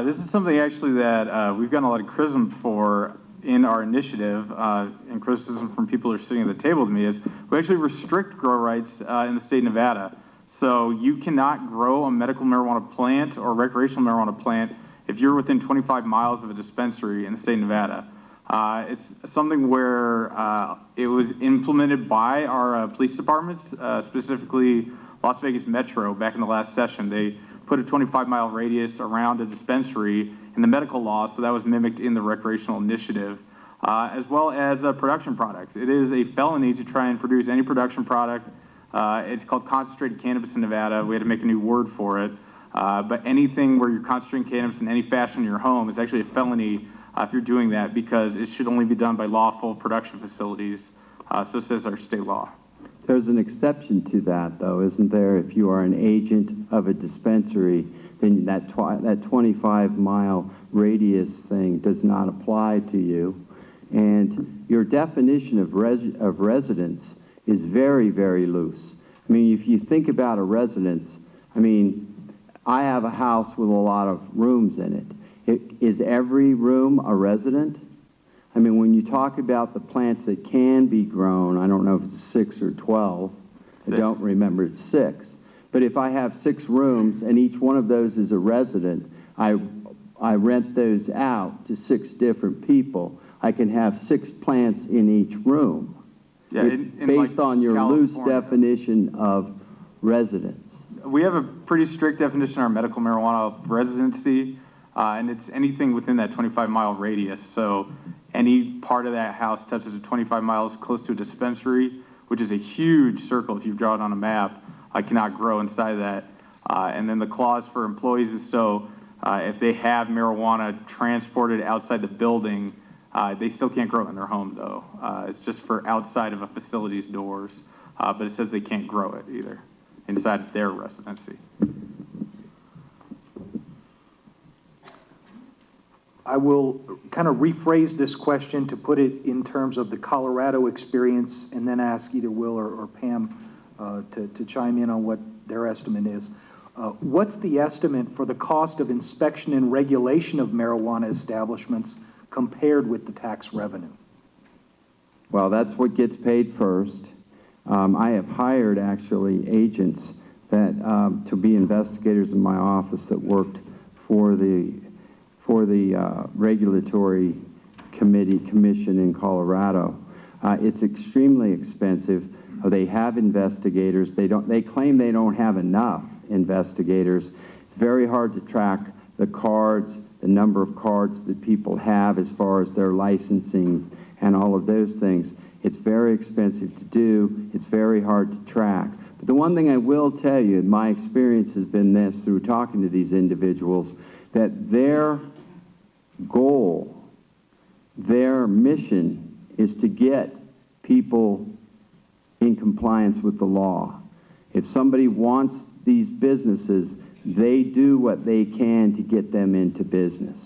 [SPEAKER 3] This is something actually that we've gotten a lot of criticism for in our initiative, and criticism from people who are sitting at the table with me, is we actually restrict grow rights in the state of Nevada. So you cannot grow a medical marijuana plant or recreational marijuana plant if you're within 25 miles of a dispensary in the state of Nevada. It's something where it was implemented by our police departments, specifically Las Vegas Metro, back in the last session. They put a 25-mile radius around a dispensary in the medical law, so that was mimicked in the recreational initiative, as well as production products. It is a felony to try and produce any production product. It's called concentrated cannabis in Nevada. We had to make a new word for it. But anything where you're concentrating cannabis in any fashion in your home is actually a felony if you're doing that, because it should only be done by lawful production facilities. So says our state law.
[SPEAKER 4] There's an exception to that, though, isn't there? If you are an agent of a dispensary, then that 25-mile radius thing does not apply to you. And your definition of residence is very, very loose. I mean, if you think about a residence, I mean, I have a house with a lot of rooms in it. Is every room a resident? I mean, when you talk about the plants that can be grown, I don't know if it's 6 or 12. I don't remember. It's 6. But if I have 6 rooms and each one of those is a resident, I rent those out to 6 different people. I can have 6 plants in each room.
[SPEAKER 3] Yeah,
[SPEAKER 4] based
[SPEAKER 3] like
[SPEAKER 4] on your
[SPEAKER 3] California.
[SPEAKER 4] loose definition of residence.
[SPEAKER 3] We have a pretty strict definition of our medical marijuana residency, and it's anything within that 25-mile radius. So any part of that house touches a 25 miles close to a dispensary, which is a huge circle if you draw it on a map. I cannot grow inside of that. And then the clause for employees is so if they have marijuana transported outside the building, they still can't grow it in their home, though. It's just for outside of a facility's doors. But it says they can't grow it either inside their residency.
[SPEAKER 1] I will kind of rephrase this question to put it in terms of the Colorado experience, and then ask either Will or Pam to chime in on what their estimate is. What's the estimate for the cost of inspection and regulation of marijuana establishments compared with the tax revenue?
[SPEAKER 4] Well, that's what gets paid first. I have hired, actually, agents that to be investigators in my office that worked for the regulatory commission in Colorado. It's extremely expensive. They have investigators. They claim they don't have enough investigators. It's very hard to track the cards, the number of cards that people have as far as their licensing and all of those things. It's very expensive to do. It's very hard to track. But the one thing I will tell you, my experience has been this through talking to these individuals, that their goal, their mission is to get people in compliance with the law. If somebody wants these businesses, they do what they can to get them into business.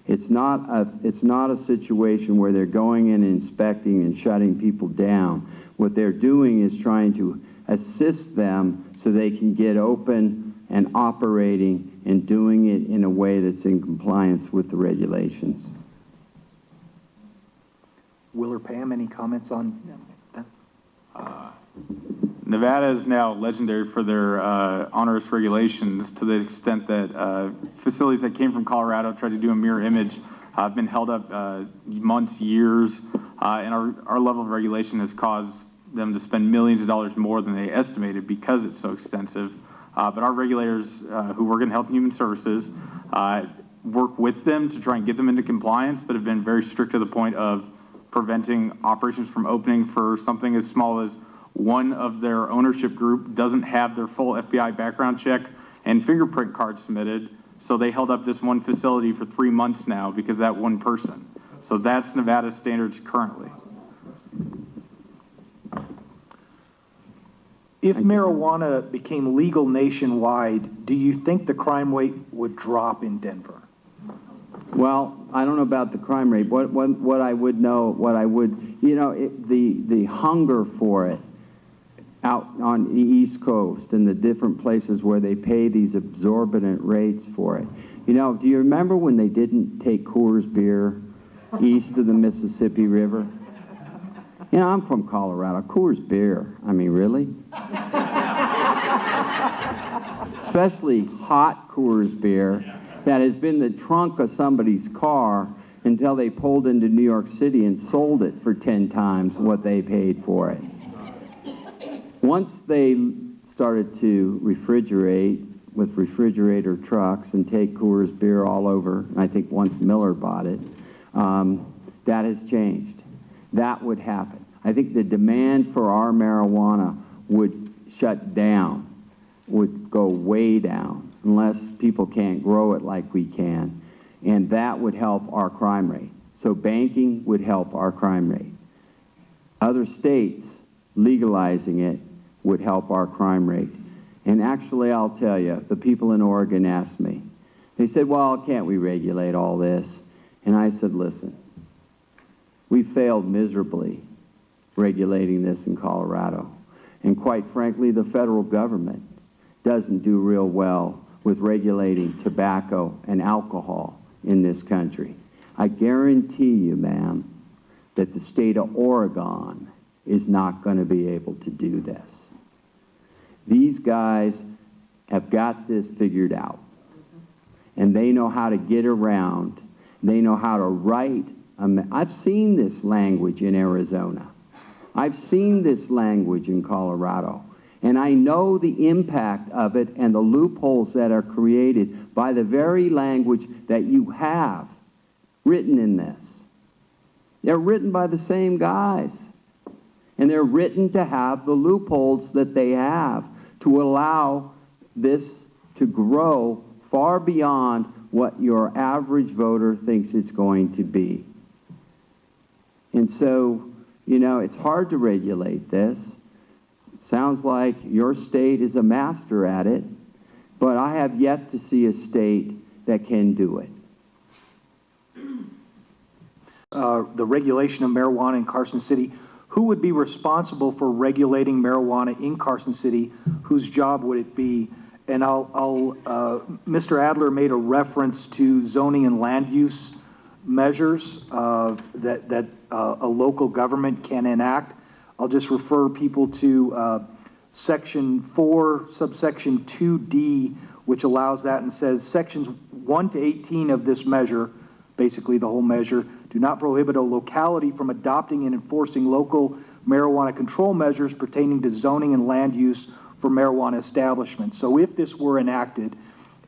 [SPEAKER 4] It's not a situation where they're going in and inspecting and shutting people down. What they're doing is trying to assist them so they can get open and operating and doing it in a way that's in compliance with the regulations.
[SPEAKER 1] Will or Pam, any comments on that?
[SPEAKER 3] Nevada is now legendary for their onerous regulations, to the extent that facilities that came from Colorado tried to do a mirror image have been held up months, years, and our level of regulation has caused them to spend millions of dollars more than they estimated because it's so extensive. But our regulators who work in Health and Human Services work with them to try and get them into compliance, but have been very strict to the point of preventing operations from opening for something as small as one of their ownership group doesn't have their full FBI background check and fingerprint card submitted. So they held up this one facility for 3 months now because of that one person. So that's Nevada's standards currently.
[SPEAKER 1] If marijuana became legal nationwide, do you think the crime rate would drop in Denver?
[SPEAKER 4] Well, I don't know about the crime rate. The hunger for it out on the East Coast and the different places where they pay these exorbitant rates for it. You know, do you remember when they didn't take Coors beer east of the Mississippi River? You know, I'm from Colorado. Coors beer. I mean, really? Especially hot Coors beer that has been the trunk of somebody's car until they pulled into New York City and sold it for 10 times what they paid for it. Once they started to refrigerate with refrigerator trucks and take Coors beer all over, and I think once Miller bought it, that has changed. That would happen. I think the demand for our marijuana would shut down, would go way down, unless people can't grow it like we can. And that would help our crime rate. So banking would help our crime rate. Other states legalizing it would help our crime rate. And actually, I'll tell you, the people in Oregon asked me. They said, well, can't we regulate all this? And I said, listen, we failed miserably regulating this in Colorado. And quite frankly, the federal government doesn't do real well with regulating tobacco and alcohol in this country. I guarantee you, ma'am, that the state of Oregon is not going to be able to do this. These guys have got this figured out. And they know how to get around. They know how to write. I've seen this language in Arizona. I've seen this language in Colorado. And I know the impact of it and the loopholes that are created by the very language that you have written in this. They're written by the same guys. And they're written to have the loopholes that they have to allow this to grow far beyond what your average voter thinks it's going to be. And so, you know, it's hard to regulate this. It sounds like your state is a master at it, but I have yet to see a state that can do it.
[SPEAKER 1] The regulation of marijuana in Carson City, who would be responsible for regulating marijuana in Carson City? Whose job would it be? And Mr. Adler made a reference to zoning and land use measures that a local government can enact. I'll just refer people to Section 4, subsection 2D, which allows that and says sections 1 to 18 of this measure, basically the whole measure, do not prohibit a locality from adopting and enforcing local marijuana control measures pertaining to zoning and land use for marijuana establishments. So if this were enacted,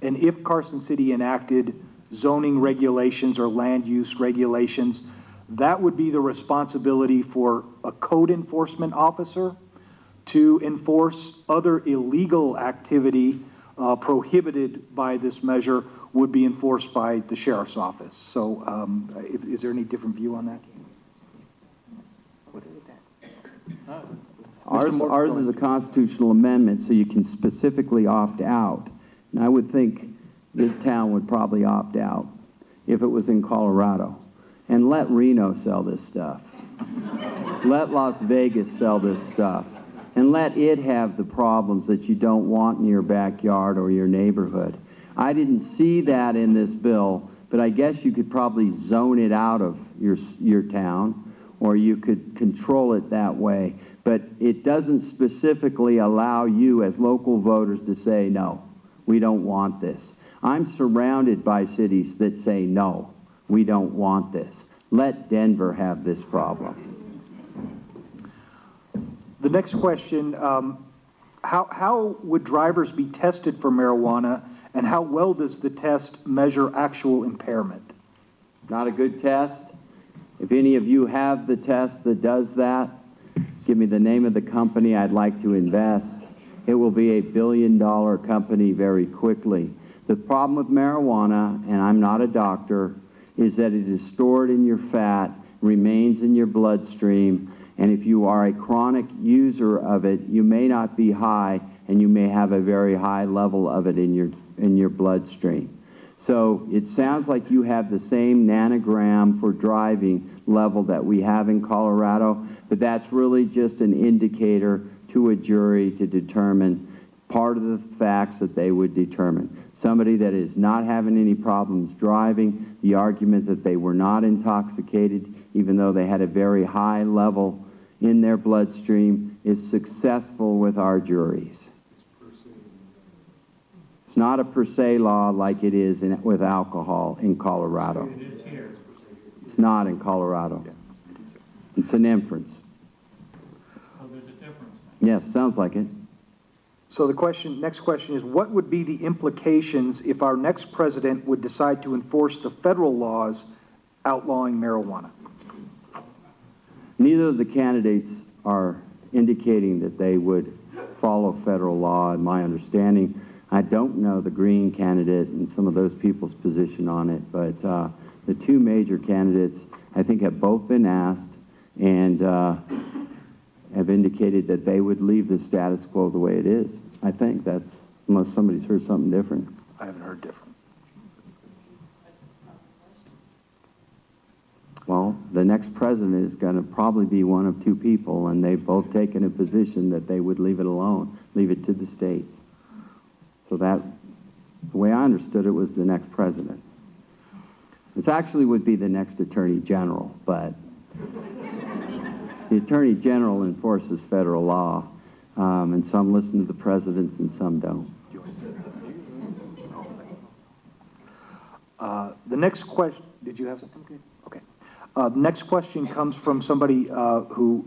[SPEAKER 1] and if Carson City enacted zoning regulations or land use regulations, that would be the responsibility for a code enforcement officer to enforce other illegal activity prohibited by this measure would be enforced by the sheriff's office. So is there any different view on that?
[SPEAKER 4] Ours is a constitutional amendment, so you can specifically opt out And I would think this town would probably opt out if it was in Colorado. And let Reno sell this stuff. Let Las Vegas sell this stuff. And let it have the problems that you don't want in your backyard or your neighborhood. I didn't see that in this bill, but I guess you could probably zone it out of your town, or you could control it that way. But it doesn't specifically allow you as local voters to say, no, we don't want this. I'm surrounded by cities that say, no, we don't want this. Let Denver have this problem.
[SPEAKER 1] The next question, how would drivers be tested for marijuana, and how well does the test measure actual impairment?
[SPEAKER 4] Not a good test. If any of you have the test that does that, give me the name of the company I'd like to invest. It will be a billion-dollar company very quickly. The problem with marijuana, and I'm not a doctor, is that it is stored in your fat, remains in your bloodstream, and if you are a chronic user of it, you may not be high, and you may have a very high level of it in your bloodstream. So it sounds like you have the same nanogram for driving level that we have in Colorado, but that's really just an indicator to a jury to determine part of the facts that they would determine. Somebody that is not having any problems driving, the argument that they were not intoxicated, even though they had a very high level in their bloodstream, is successful with our juries. It's not a per se law like it is with alcohol in Colorado.
[SPEAKER 2] It is here.
[SPEAKER 4] It's not in Colorado. It's an inference.
[SPEAKER 2] So there's a difference.
[SPEAKER 4] Yes, sounds like it.
[SPEAKER 1] So the next question is, what would be the implications if our next president would decide to enforce the federal laws outlawing marijuana?
[SPEAKER 4] Neither of the candidates are indicating that they would follow federal law, in my understanding. I don't know the Green candidate and some of those people's position on it, but the two major candidates, I think, have both been asked and have indicated that they would leave the status quo the way it is. I think that's, unless somebody's heard something different.
[SPEAKER 1] I haven't heard different.
[SPEAKER 4] Well, the next president is going to probably be one of two people, and they've both taken a position that they would leave it alone, leave it to the states. So that, the way I understood it, was the next president. This actually would be the next attorney general, but the attorney general enforces federal law, and some listen to the presidents and some don't.
[SPEAKER 1] The next question, did you have something? Okay. The next question comes from somebody who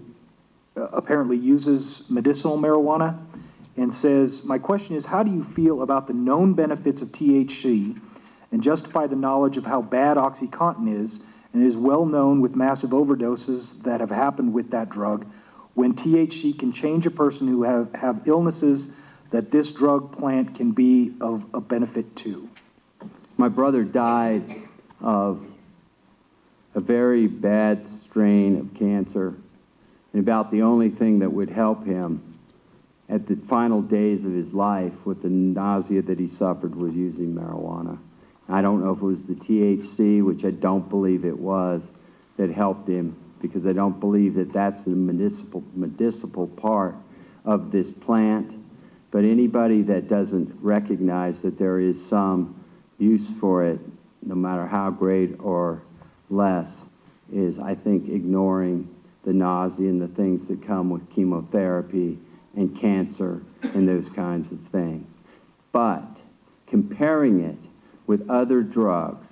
[SPEAKER 1] apparently uses medicinal marijuana and says, my question is, how do you feel about the known benefits of THC and justify the knowledge of how bad OxyContin is, and it is well known with massive overdoses that have happened with that drug, when THC can change a person who have illnesses that this drug plant can be of a benefit to?
[SPEAKER 4] My brother died of a very bad strain of cancer, and about the only thing that would help him at the final days of his life with the nausea that he suffered was using marijuana. I don't know if it was the THC, which I don't believe it was, that helped him, because I don't believe that that's the medicinal part of this plant. But anybody that doesn't recognize that there is some use for it, no matter how great or less, is, I think, ignoring the nausea and the things that come with chemotherapy and cancer and those kinds of things. But comparing it with other drugs,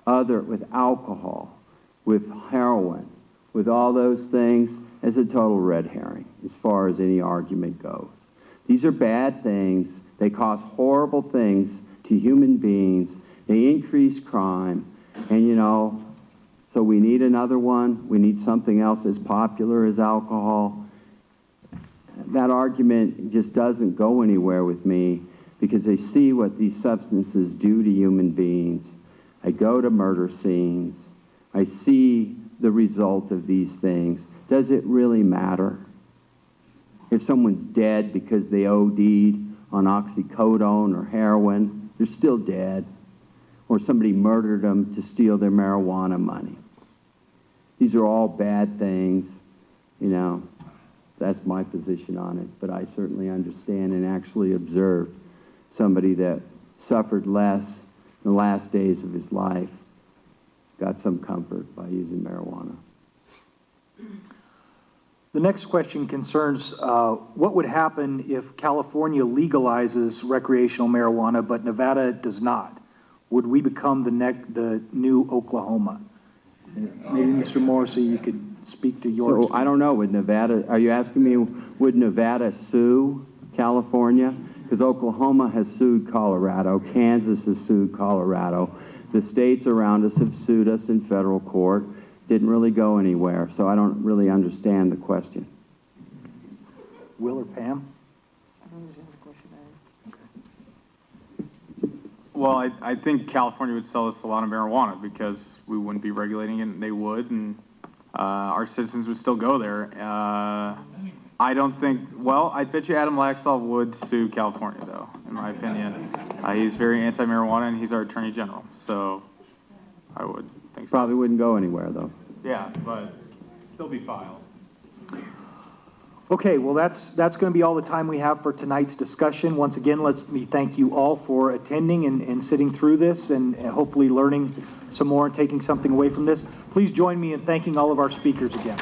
[SPEAKER 4] with alcohol, with heroin, with all those things, is a total red herring as far as any argument goes. These are bad things. They cause horrible things to human beings. They increase crime. And, you know, so we need another one. We need something else as popular as alcohol. That argument just doesn't go anywhere with me, because they see what these substances do to human beings. I go to murder scenes. I see the result of these things. Does it really matter? If someone's dead because they OD'd on oxycodone or heroin, they're still dead, or somebody murdered them to steal their marijuana money. These are all bad things, you know. That's my position on it, but I certainly understand and actually observed somebody that suffered less in the last days of his life, got some comfort by using marijuana.
[SPEAKER 1] The next question concerns what would happen if California legalizes recreational marijuana, but Nevada does not? Would we become the new Oklahoma? Maybe Mr. Morrissey, you could speak to your.
[SPEAKER 4] So I don't know, would Nevada, are you asking me, would Nevada sue California? Because Oklahoma has sued Colorado, Kansas has sued Colorado. The states around us have sued us in federal court. Didn't really go anywhere, so I don't really understand the question.
[SPEAKER 1] Will or Pam?
[SPEAKER 3] Well, I think California would sell us a lot of marijuana because we wouldn't be regulating it, and they would, and our citizens would still go there. I don't think, well, I bet you Adam Laxalt would sue California, though, in my opinion. He's very anti-marijuana, and he's our attorney general, so I would think so.
[SPEAKER 4] Probably wouldn't go anywhere, though.
[SPEAKER 3] Yeah, but still be filed.
[SPEAKER 1] Okay, well, that's going to be all the time we have for tonight's discussion. Once again, let me thank you all for attending and sitting through this and hopefully learning some more and taking something away from this. Please join me in thanking all of our speakers again.